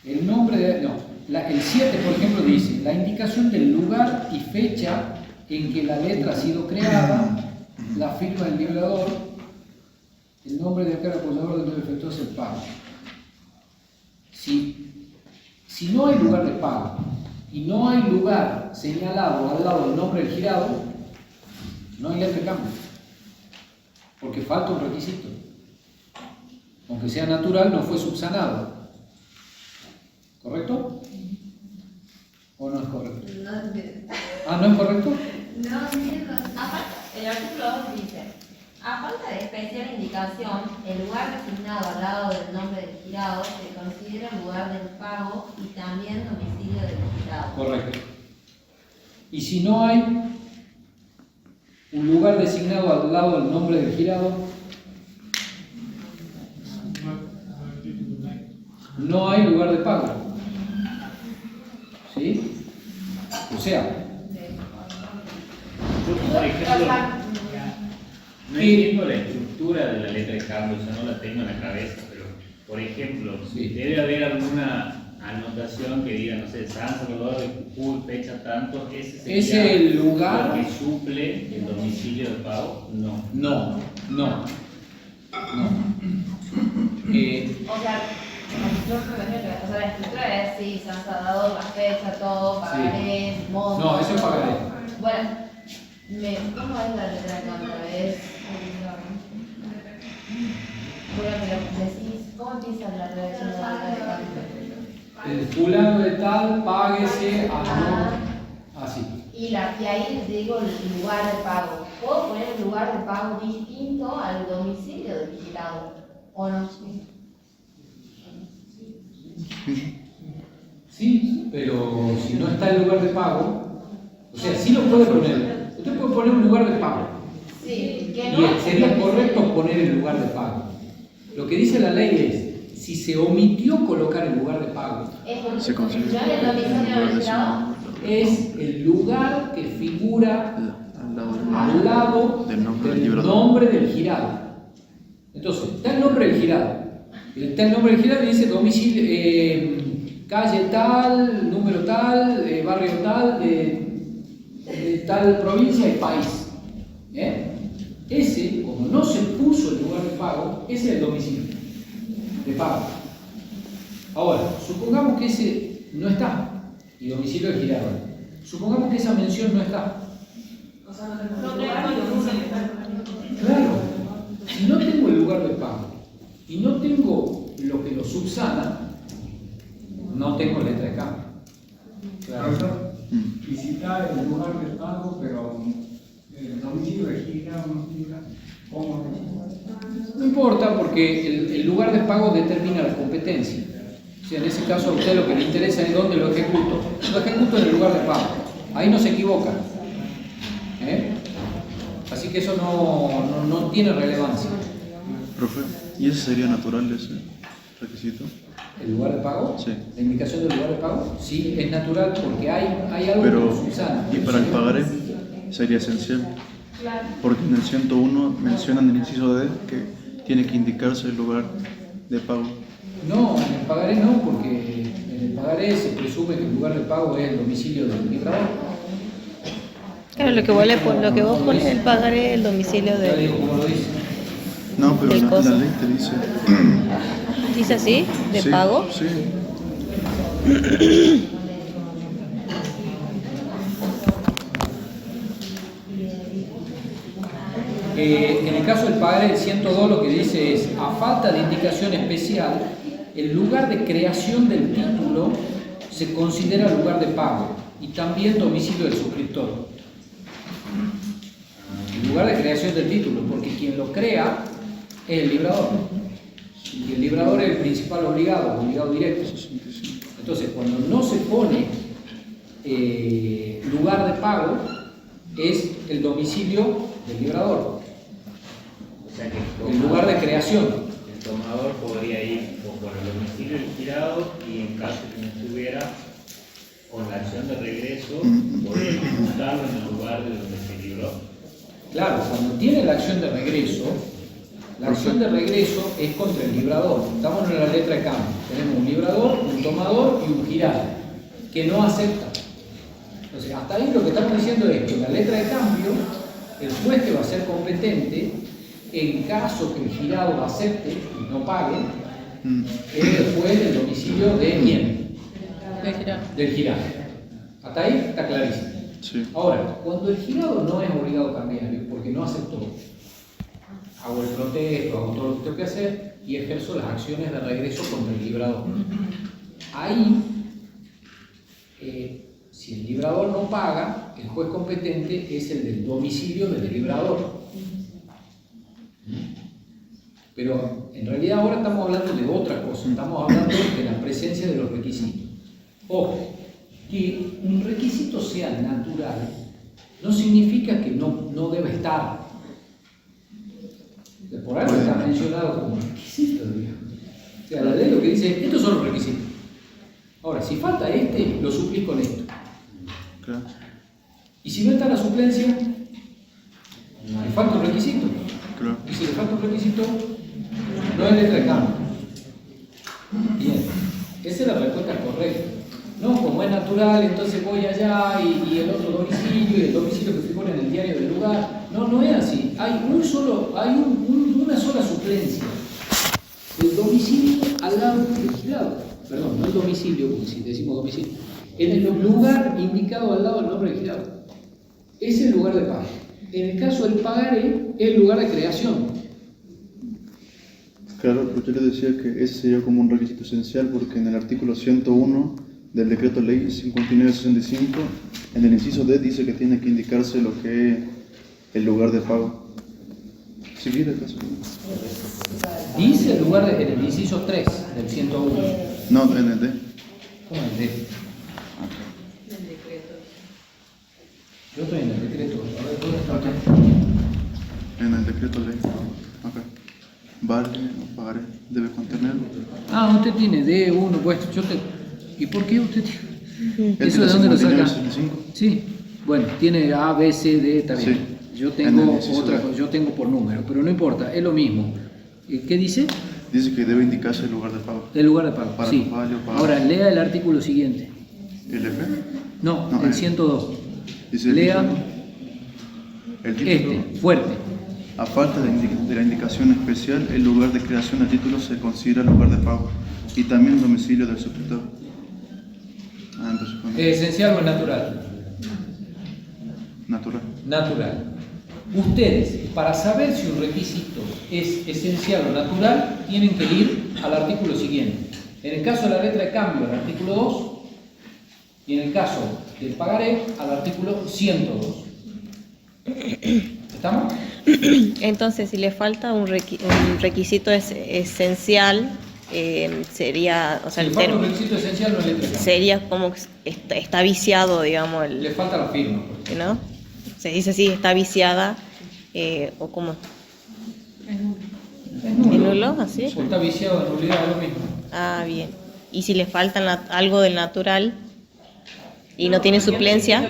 el nombre de... No, el 7, por ejemplo, dice, la indicación del lugar y fecha en que la letra ha sido creada, la firma del librador, el nombre de aquel apoyador donde efectuarse el pago. Si no hay lugar de pago y no hay lugar señalado al lado del nombre del girado, no hay letra de cambio, porque falta un requisito. Aunque sea natural, no fue subsanado. ¿Correcto? ¿O no es correcto? No entiendo. Ah, ¿no es correcto? No entiendo. Aparte, el artículo 2 dice, a falta de especial indicación, el lugar designado al lado del nombre del girado se considera el lugar del pago y también domicilio del girado. Correcto. Y si no hay un lugar designado al lado del nombre del girado, no hay lugar de pago. ¿Sí? O sea, Yo, por ejemplo, no entiendo la estructura de la letra de cambio, o sea, no la tengo en la cabeza, pero, por ejemplo, Sí. debe haber alguna anotación que diga, no sé, San Salvador de Jujuy, fecha tanto, ese sería es el lugar. lo que suple el domicilio de pago. No. No. O sea, la estructura es sí, San Salvador, la fecha, todo, pagaré, monto. No, eso es pagaré. Bueno, ¿cómo es la letra de cambio? Es. Bueno, pero decís, ¿cómo empieza la redacción de la letra de cambio? El fulano de tal, páguese a no. Así. Y ahí digo el lugar de pago. ¿Puedo poner un lugar de pago distinto al domicilio del girado? ¿O no? Sí, pero si no está el lugar de pago, o sea, sí lo puede poner. Usted puede poner un lugar de pago. Sí, que Y no. sería correcto poner el lugar de pago. Lo que dice la ley es, si se omitió colocar el lugar de pago, Se considera ¿no es el domicilio del girado? es el lugar que figura al lado al lado del nombre del del librador. nombre del girado. Entonces, está el nombre del girado. Está el nombre del girado y dice domicilio, calle tal, número tal, barrio tal, de tal provincia y país. Ese, como no se puso el lugar de pago, ese es el domicilio de pago. Ahora, supongamos que ese no está, y domicilio es girado. Supongamos que esa mención no está. No tengo ningún Claro, si no tengo el lugar de pago y no tengo lo que lo subsana, no tengo letra de cambio. Profesor, visitar el lugar de pago, pero el domicilio de gira, no gira, ¿cómo es? No importa porque el lugar de pago determina la competencia. O sea, en ese caso a usted lo que le interesa es dónde lo ejecuto. Lo ejecuto en el lugar de pago. Ahí no se equivoca. Así que eso no tiene relevancia. Profe, ¿y ese sería natural ese requisito? ¿El lugar de pago? Sí. ¿La indicación del lugar de pago? Sí, es natural porque hay algo Pero, que lo subsana. ¿y para el pagaré? Sería esencial. Porque en el 101 mencionan en el inciso D que tiene que indicarse el lugar de pago. No, en el pagaré no, porque en el pagaré se presume que el lugar de pago es el domicilio del librador. Claro, lo que vos pones el pagaré, el domicilio Ya de... digo como lo dice. No, pero ¿Del la coso? ley te dice. ¿Dice así? ¿De Sí, pago? Sí. En el caso del pagaré, el 102 lo que dice es, a falta de indicación especial, el lugar de creación del título se considera lugar de pago y también domicilio del suscriptor. El lugar de creación del título, porque quien lo crea es el librador. Y el librador es el principal obligado directo. Entonces, cuando no se pone lugar de pago, es el domicilio del librador. O sea que El lugar de creación. el tomador podría ir o por el domicilio del girado y en caso que no estuviera con la acción de regreso, podría ejecutarlo en el lugar de donde se libró. Claro, cuando tiene la acción de regreso, la acción de regreso es contra el librador. Estamos en la letra de cambio. Tenemos un librador, un tomador y un girado que no acepta. Entonces, hasta ahí lo que estamos diciendo es que en la letra de cambio, el juez que va a ser competente, en caso que el girado acepte y no pague, es el juez del domicilio de quién? Del girado. Hasta ahí está clarísimo. Sí. Ahora, cuando el girado no es obligado a cambiar porque no aceptó, hago el protesto, hago todo lo que tengo que hacer y ejerzo las acciones de regreso contra el librador. Ahí, si el librador no paga, el juez competente es el del domicilio del librador. Pero en realidad ahora estamos hablando de otra cosa, estamos hablando de la presencia de los requisitos. Ojo, que un requisito sea natural no significa que no debe estar. Por algo está mencionado como requisito, digamos. O sea, la ley lo que dice, estos son los requisitos. Ahora, si falta este, lo suplís con esto. Claro. Y si no está la suplencia, le falta un requisito. Claro. Y si le falta un requisito, no es letra de cambio. Bien, esa es la respuesta correcta. No, como es natural, entonces voy allá y el otro domicilio y el domicilio que figura en el diario del lugar. No, no es así. Hay una sola suplencia. El domicilio al lado del girado. Perdón, no el domicilio, si decimos domicilio. En el lugar indicado al lado del nombre del girado. Es el lugar de pago. En el caso del pagaré, es el lugar de creación. Claro, pero yo le decía que ese sería como un requisito esencial porque en el artículo 101 del decreto ley 5965, en el inciso D dice que tiene que indicarse lo que es el lugar de pago. Si quiere, acaso. Dice el lugar en el inciso 3 del 101. No, en el D. ¿Cómo es el D? Yo estoy en el decreto. A ver, ¿dónde está acá? En el decreto ley. Acá. Vale o pagaré. Debe contener. Ah, usted tiene D1 puesto. ¿Y por qué usted tiene? Él ¿Eso de tiene dónde lo saca? 5965. Sí. Bueno, tiene A, B, C, D, está bien. Sí. Yo En tengo el inciso otra D. cosa, yo tengo por número, pero no importa, es lo mismo. ¿Qué dice? Dice que debe indicarse el lugar de pago. El lugar de pago. Para Sí. fallo, pago. Ahora, lea el artículo siguiente. ¿El F? No, No, el 102. Dice el Lea título. El título. este, fuerte. A falta de la indicación especial, el lugar de creación del título se considera lugar de pago y también domicilio del suscriptor. Entonces, bueno, ¿Es esencial o es natural? natural. Natural. Ustedes, para saber si un requisito es esencial o natural, tienen que ir al artículo siguiente. En el caso de la letra de cambio, al artículo 2, y en el caso del pagaré, al artículo 102. ¿Estamos? Entonces, si le falta un requisito esencial, sería, o sea, Si el le falta un término requisito esencial, no es letra de cambio. sería como que está viciado, digamos, Le falta la firma. ¿no? Se dice así, está viciada, o como Es nulo. ¿es nulo? ¿Así? O está viciado en nulidad, es lo mismo. Ah, bien. Y si le falta algo del natural y no tiene suplencia,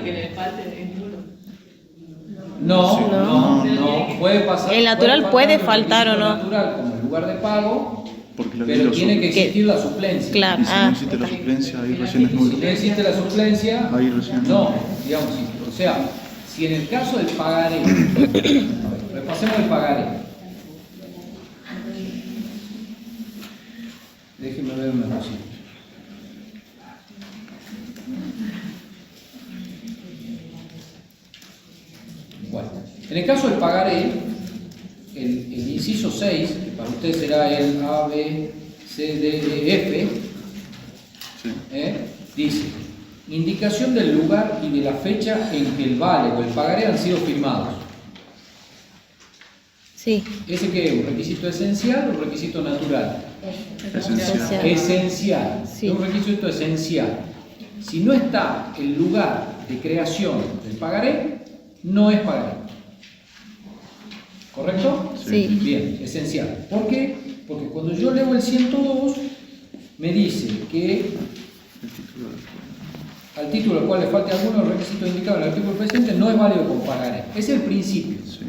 No, puede pasar. El natural puede un faltar o requisito no. natural como el lugar de pago, Porque la ley pero lo tiene que suple. existir la suplencia. claro. Y si no existe la suplencia, ahí recién es Si nulo. no existe la suplencia, Ahí recién. no, digamos, o sea, si en el caso del pagaré, repasemos el pagaré. Déjenme ver una cosita. Bueno, en el caso del pagaré, el inciso 6, que para usted será el A, B, C, D, E, F, Sí. dice, indicación del lugar y de la fecha en que el vale o el pagaré han sido firmados. Sí, ¿Ese qué es? ¿Un requisito esencial o un requisito natural? Esencial. Esencial. Sí. Es un requisito esencial. Si no está el lugar de creación del pagaré, no es pagaré. ¿Correcto? sí. Bien, esencial. ¿Por qué? Porque cuando yo leo el 102, me dice que El título del al título al cual le falte alguno de los requisitos indicados en el artículo presente no es válido como pagaré. Es el principio. Sí.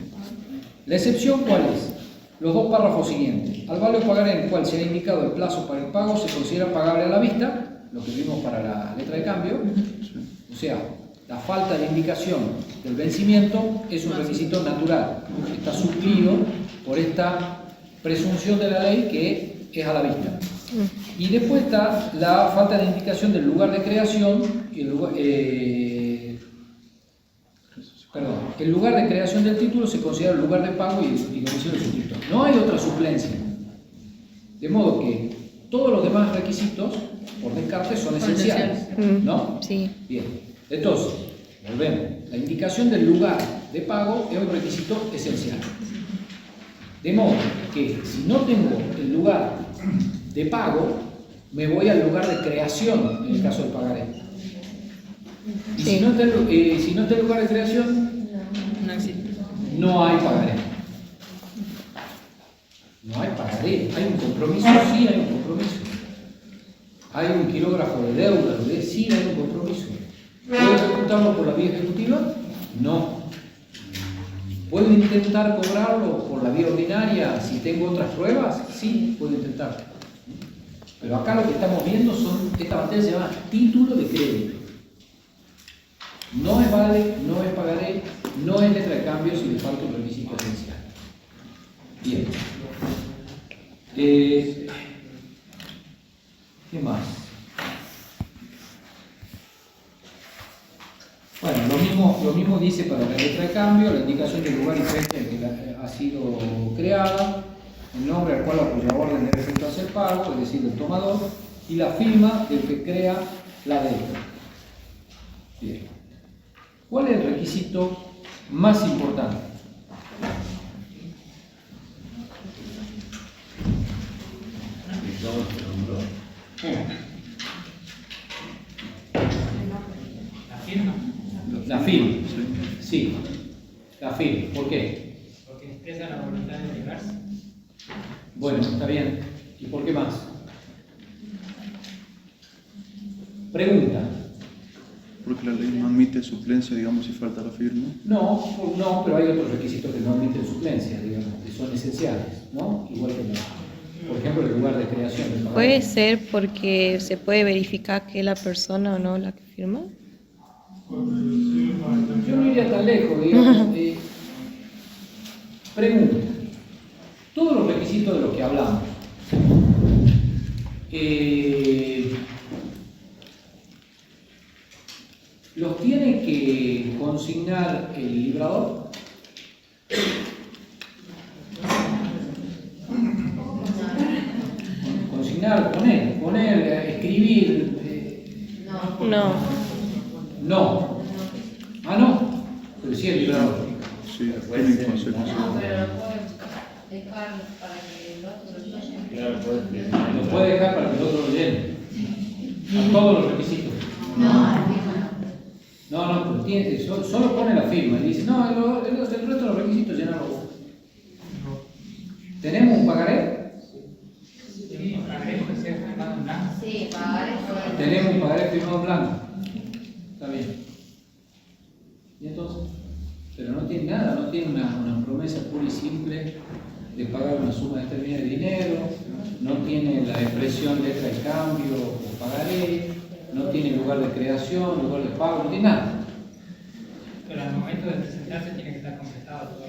La excepción, ¿cuál es? Los dos párrafos siguientes. Al válido pagaré en el cual se ha indicado el plazo para el pago se considera pagable a la vista, lo que vimos para la letra de cambio. O sea, la falta de indicación del vencimiento es un requisito natural. Está suplido por esta presunción de la ley que es a la vista. Y después está la falta de indicación del lugar de creación y el lugar, el lugar de creación del título se considera el lugar de pago y domicilio del suscriptor. No hay otra suplencia. De modo que todos los demás requisitos, por descarte, son esenciales. ¿No? Sí. Bien. Entonces, volvemos. La indicación del lugar de pago es un requisito esencial. De modo que si no tengo el lugar de pago, me voy al lugar de creación en el caso del pagaré. Y Sí. si no está el lugar de creación, No existe. no hay pagaré. No hay pagaré. ¿Hay un compromiso? Sí, hay un compromiso. ¿Hay un quilógrafo de deuda? Sí, hay un compromiso. ¿Puedo ejecutarlo por la vía ejecutiva? No. ¿Puedo intentar cobrarlo por la vía ordinaria si tengo otras pruebas? Sí, puedo intentar. Pero acá lo que estamos viendo esta materia se llama título de crédito. No es vale, no es pagaré, no es letra de cambio si le falta un requisito esencial. Bien. ¿Qué más? Bueno, lo mismo dice para la letra de cambio, la indicación del lugar y fecha en que ha sido creada, el nombre al cual la orden debe efectuarse el pago, es decir, el tomador, y la firma del que crea la deuda. Bien. ¿Cuál es el requisito más importante? La firma, La firma. Sí, la firma. ¿Por qué? porque expresa la voluntad de librarse. Bueno, está bien. ¿Y por qué más? Pregunta. Porque la ley no admite suplencia, digamos, si falta la firma. No, pero hay otros requisitos que no admiten suplencia, digamos, que son esenciales, ¿no? Igual que, por ejemplo, el lugar de creación del pagador. Puede ser porque se puede verificar que es la persona o no la que firma. Yo no iría tan lejos, digamos. Pregunta. Todos los requisitos de los que hablamos, ¿los tiene que consignar el librador? Consignar, poner, escribir. No. No. Ah, no. Pero sí el librador. Sí, tienen consecuencias. No, pero lo pueden dejar para que el otro lo llene. Claro, puede firmar. Lo puede dejar para que el otro lo llene. A todos los requisitos. No, pero solo pone la firma y dice, no, el resto de los requisitos llenarlo vos. ¿Tenemos un pagaré? Sí, pagaré puede ser firmado en blanco. Sí, pagaré por Tenemos un pagaré firmado en blanco. Está bien. ¿Y entonces? Pero no tiene nada, no tiene una promesa pura y simple de pagar una suma determinada de dinero, no tiene la expresión letra de cambio o pagaré, no tiene lugar de creación, lugar de pago, no tiene nada. Pero al momento de presentarse tiene que estar completado todo.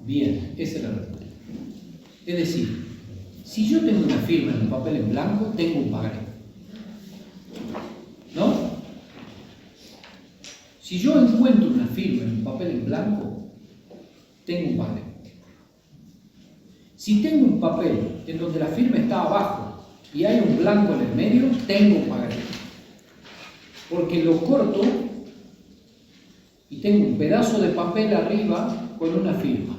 Bien, esa es la respuesta. Es decir, si yo tengo una firma en un papel en blanco, tengo un pagaré. ¿No? Si yo encuentro una firma en un papel en blanco, tengo un pagaré. Si tengo un papel en donde la firma está abajo y hay un blanco en el medio, tengo un pagaré. Porque lo corto y tengo un pedazo de papel arriba con una firma.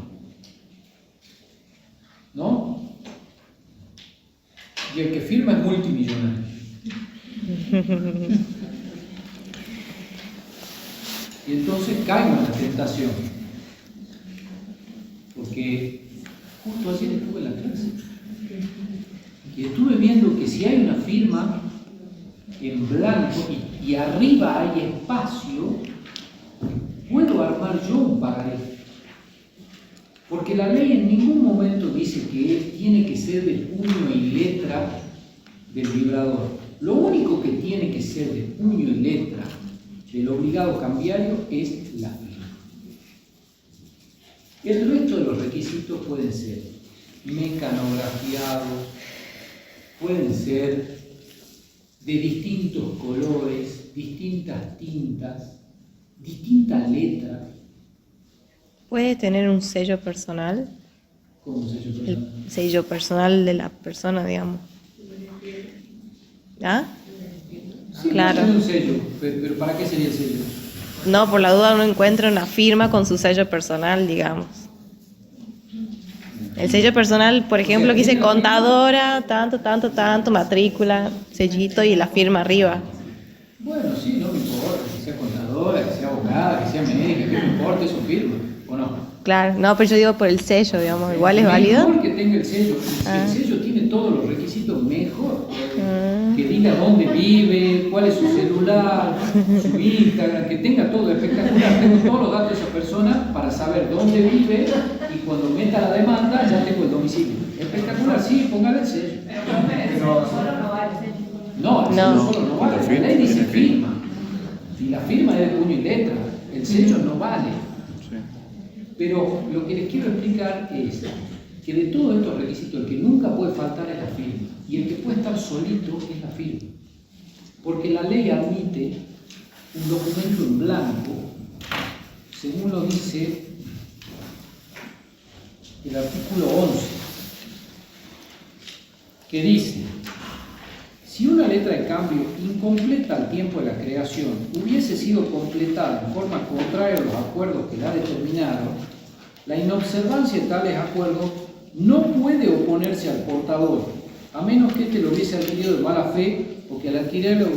¿No? Y el que firma es multimillonario. Y entonces caigo en la tentación. Porque justo ayer estuve en la clase. Y estuve viendo que si hay una firma en blanco y arriba hay espacio, puedo armar yo un pagaré. Porque la ley en ningún momento dice que tiene que ser de puño y letra del librador. Lo único que tiene que ser de puño y letra del obligado cambiario es la firma. El resto de los requisitos pueden ser mecanografiados, pueden ser de distintos colores, distintas tintas, distintas letras. ¿Puede tener un sello personal? ¿Cómo un sello personal? El sello personal de la persona, digamos. ¿Ah? Sí, Claro. tiene un sello, pero ¿para qué sería el sello? No, por la duda uno encuentra una firma con su sello personal, digamos. El sello personal, por ejemplo, que dice contadora, tanto, matrícula, sellito y la firma arriba. Bueno, sí, no me importa, que sea contadora, que sea abogada, que sea médica, que me importa, eso firma, ¿o no? Claro, no, pero yo digo por el sello, digamos, igual es válido. Mejor que tenga el sello, si Ah. el sello tiene todos los requisitos, mejor. Que diga dónde vive, cuál es su celular, su Instagram, que tenga todo espectacular. Tengo todos los datos de esa persona para saber dónde vive y cuando meta la demanda ya tengo el domicilio. Espectacular, sí, póngale el sello. No, el sello solo no vale. La ley dice firma. Si la firma es de puño y letra, el sello no vale. Pero lo que les quiero explicar es que de todos estos requisitos, el que nunca puede faltar es la firma. Y el que puede estar solito es la firma. Porque la ley admite un documento en blanco, según lo dice el artículo 11, que dice: si una letra de cambio incompleta al tiempo de la creación hubiese sido completada en forma contraria a los acuerdos que la determinaron, la inobservancia de tales acuerdos no puede oponerse al portador, a menos que éste lo hubiese adquirido de mala fe o que al adquirirlo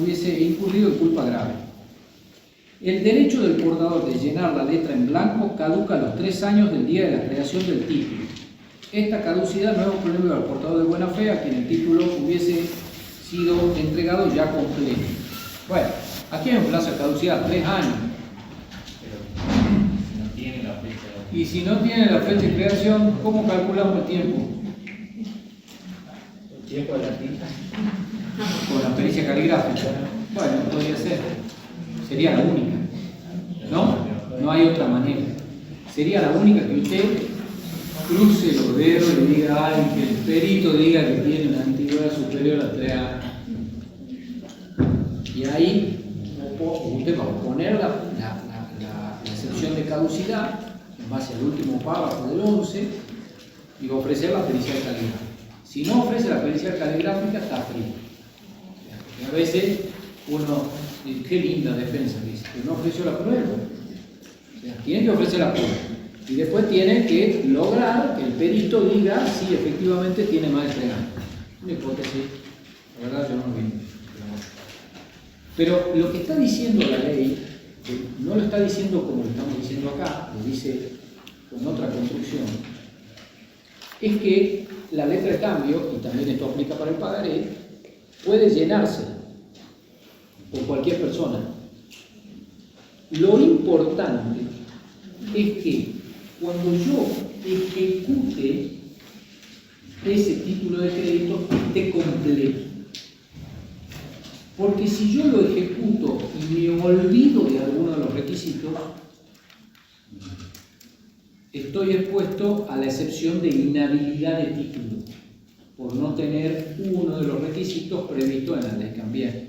hubiese incurrido en culpa grave. El derecho del portador de llenar la letra en blanco caduca a los 3 años del día de la creación del título. Esta caducidad no es un problema al portador de buena fe, a quien el título hubiese sido entregado ya completo. Bueno, aquí hay un plazo de caducidad, 3 años. Pero si no tiene la fecha Y si no tiene la fecha de creación, ¿cómo calculamos el tiempo? el tiempo de la tinta. Con la pericia caligráfica. Bueno, podría ser. Sería la única. ¿No? No hay otra manera. Sería la única que usted cruce los dedos y diga, ay, que el perito diga que tiene una antigüedad superior a 3 años. Y ahí usted va a poner la excepción de caducidad en base al último párrafo del 11 y va a ofrecer la pericia caligráfica. Si no ofrece la pericia caligráfica, está frío. A veces uno, qué linda defensa, dice, que no ofreció la prueba. O sea, tiene que ofrecer la prueba. Y después tiene que lograr que el perito diga si efectivamente tiene más de 3 años. Una hipótesis, la verdad yo no lo vi. Pero lo que está diciendo la ley, no lo está diciendo como lo estamos diciendo acá, lo dice con otra construcción, es que la letra de cambio, y también esto aplica para el pagaré, puede llenarse por cualquier persona. Lo importante es que cuando yo ejecute ese título de crédito esté completo. Porque si yo lo ejecuto y me olvido de alguno de los requisitos, estoy expuesto a la excepción de inhabilidad de título, por no tener uno de los requisitos previstos en la ley cambiaria.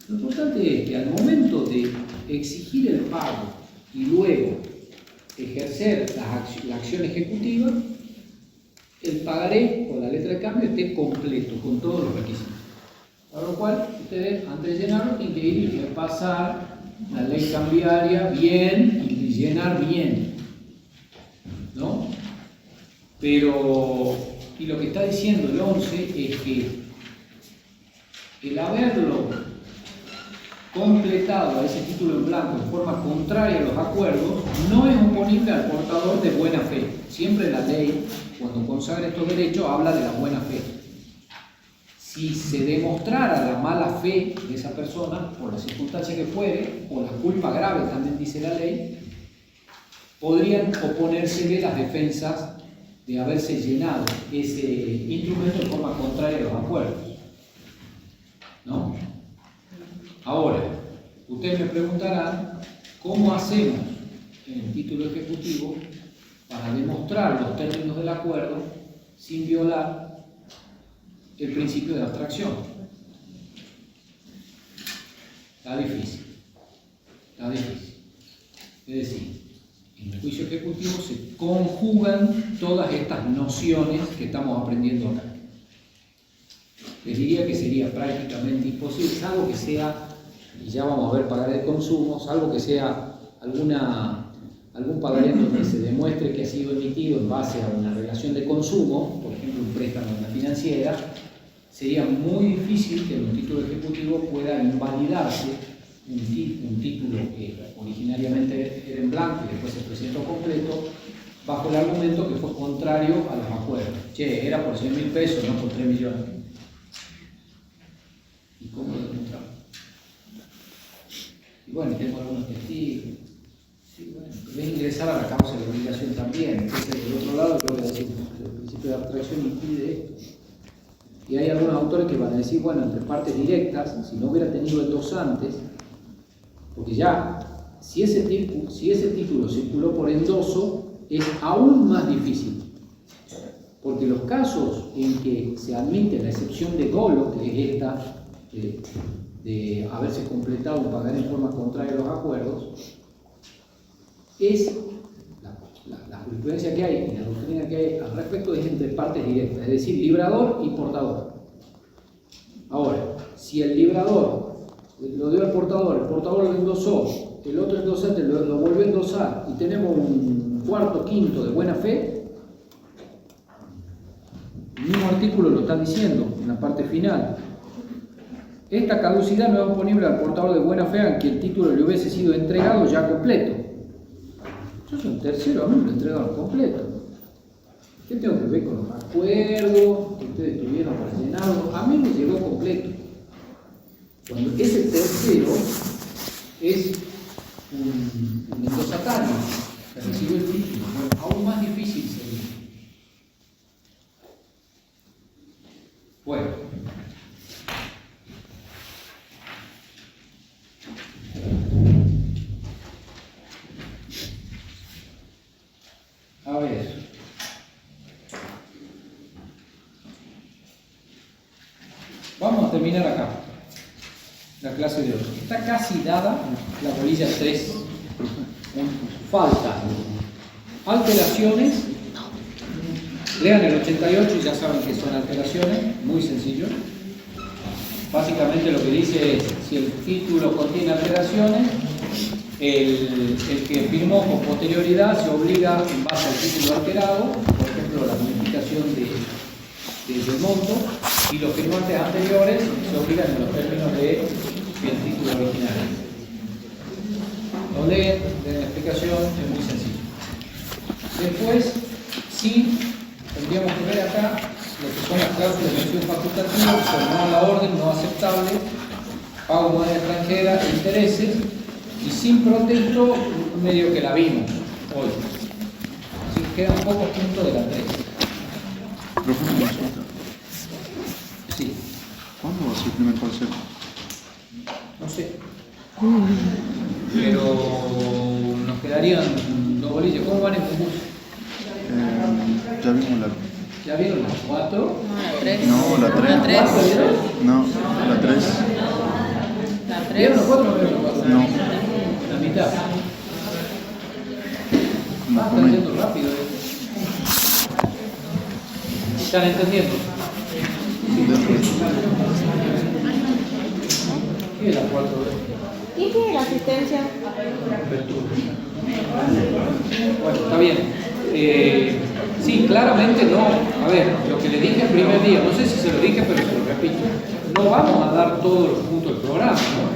Lo importante es que al momento de exigir el pago y luego ejercer la acción ejecutiva, el pagaré o la letra de cambio esté completo, con todos los requisitos. Para lo cual, ustedes, antes de llenarlo, tienen que ir y repasar la ley cambiaria bien y llenar bien, ¿no? Pero, y lo que está diciendo el 11 es que el haberlo completado a ese título en blanco de forma contraria a los acuerdos no es oponible al portador de buena fe. Siempre la ley, cuando consagra estos derechos, habla de la buena fe. Si se demostrara la mala fe de esa persona, por la circunstancia que fuere, o la culpa grave, también dice la ley, podrían oponérsele las defensas de haberse llenado ese instrumento de forma contraria a los acuerdos, ¿no? Ahora, ustedes me preguntarán, ¿cómo hacemos en el título ejecutivo para demostrar los términos del acuerdo sin violar el principio de abstracción? Está difícil. Es decir, en el juicio ejecutivo se conjugan todas estas nociones que estamos aprendiendo acá. Les diría que sería prácticamente imposible, salvo que sea, y ya vamos a ver pagaré de consumo, salvo que sea algún pagaré en donde se demuestre que ha sido emitido en base a una relación de consumo, por ejemplo un préstamo en la financiera, sería muy difícil que en un título ejecutivo pueda invalidarse un título que originariamente era en blanco y después se presentó completo, bajo el argumento que fue contrario a los acuerdos. Che, era por 100.000 pesos, no por 3 millones. ¿Y cómo lo demostramos? Y bueno, tengo algunos testigos. Sí, bueno, debe ingresar a la causa de obligación también. Entonces, del otro lado, creo que decir, el principio de abstracción impide esto. Y hay algunos autores que van a decir, bueno, entre partes directas, si no hubiera tenido el dosante, porque ya, si ese título circuló por endoso, es aún más difícil. Porque los casos en que se admite la excepción de dolo, que es esta, de haberse completado un pagaré en forma contraria a los acuerdos, es la jurisprudencia que hay y la doctrina que hay al respecto es entre partes directas, es decir, librador y portador. Ahora, si el librador lo dio al portador, el portador lo endosó, el otro endosante lo volvió a endosar y tenemos un cuarto, quinto de buena fe, el mismo artículo lo está diciendo en la parte final. Esta caducidad no es oponible al portador de buena fe a quien el título le hubiese sido entregado ya completo. Yo soy un tercero, a mí me lo entregaron completo. ¿Qué tengo que ver con los acuerdos que ustedes tuvieron para llenarlo? A mí me llegó completo. Cuando ese tercero es un endosatario que recibió el título, bueno, aún más difícil sería. Bueno. A ver. Vamos a terminar acá la clase de hoy. Está casi dada la bolilla 3. Falta alteraciones. Lean el 88 y ya saben que son alteraciones. Muy sencillo. Básicamente lo que dice es, si el título contiene alteraciones, el que firmó con posterioridad se obliga en base al título alterado, por ejemplo la modificación del monto, y los firmantes anteriores se obligan en los términos del título original. Lo leen, den la explicación, es muy sencillo. Después, sí, tendríamos que ver acá lo que son las cláusulas de mención facultativa, no a la orden, no aceptable, pago de moneda extranjera, intereses, y sin protesto, medio que la vimos hoy. Así que quedan pocos puntos de la 3. Sí. ¿Cuándo va a ser el primer parcial? No sé. Pero nos quedarían 2 bolillas. ¿Cómo van en concurso? Ya vimos la... ¿Ya vieron las 4? No, la 3. No, la 3. La 3. No, la 3. La 3. ¿Vieron los 4 o no vieron los 4? No. La mitad. No, Está por ahí. yendo rápido. ¿Están entendiendo? ¿Qué es la 4D? ¿Quién tiene la asistencia? Bueno, está bien. Sí, claramente no. A ver, lo que le dije el primer día, no sé si se lo dije, pero se lo repito. No vamos a dar todos los puntos del programa, ¿no?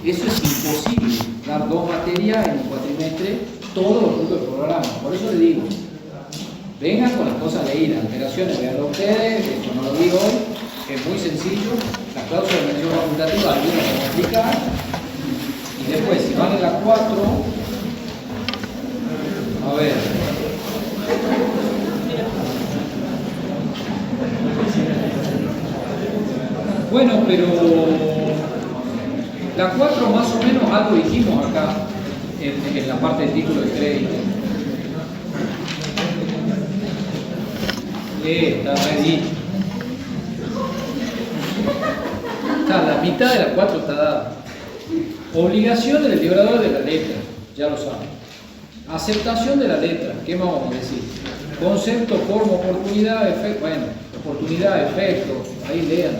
Eso es imposible, dar 2 materias en un cuatrimestre, todos los puntos del programa. Por eso le digo, vengan con las cosas leídas, alteraciones, veanlo ustedes, esto no lo digo hoy, es muy sencillo, las cláusulas de mención facultativa algunas se van a explicar, y después si van en la 4, a ver, bueno, pero la 4 más o menos algo dijimos acá en la parte del título de crédito. Está ahí. La mitad de la 4 está dada. Obligación del librador de la letra, ya lo saben. Aceptación de la letra, ¿qué más vamos a decir? Concepto, forma, oportunidad, efecto. Bueno, oportunidad, efecto, ahí lean.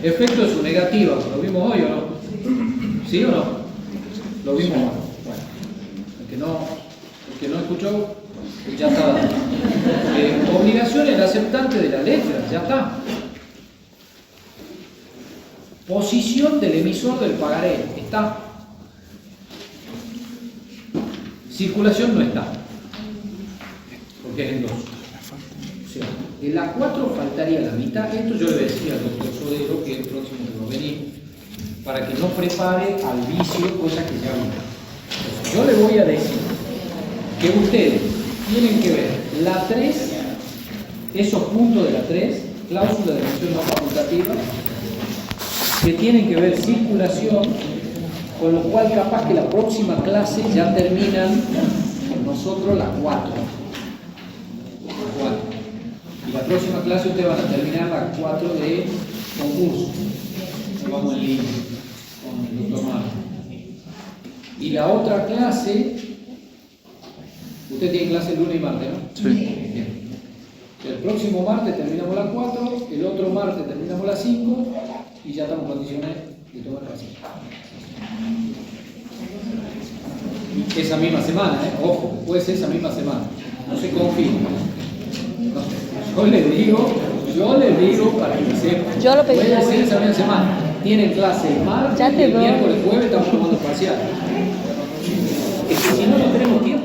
Efecto de su negativa, ¿lo vimos hoy o no? ¿Sí o no? Lo vimos hoy. Bueno, el que no escuchó, ya está dado. Obligación el aceptante de la letra, ya está. Posición del emisor del pagaré, está. Circulación no está, porque es en 2. O sea, en la 4 faltaría la mitad. Esto yo le decía al doctor Sodero, que es el próximo que va a venir, para que no prepare al vicio cosas que ya vimos. Yo le voy a decir que ustedes tienen que ver la 3, esos puntos de la 3, cláusula de mención no facultativa, que tienen que ver circulación, con lo cual capaz que la próxima clase ya terminan con nosotros la 4. Y la próxima clase ustedes van a terminar la 4 de concurso. Vamos en línea con el doctor Marco. Y la otra clase, usted tiene clase el lunes y martes, ¿no? Sí. Bien. El próximo martes terminamos la 4, el otro martes terminamos la 5 y ya estamos en condiciones de tomar clase. Esa misma semana, ojo, puede ser esa misma semana, no se confirma. No, yo le digo para que sepan. Yo lo pedí. Puede ser esa misma semana. Tienen clase el martes, Ya te el doy. miércoles, jueves, estamos tomando parcial. Es que si no, no tenemos tiempo.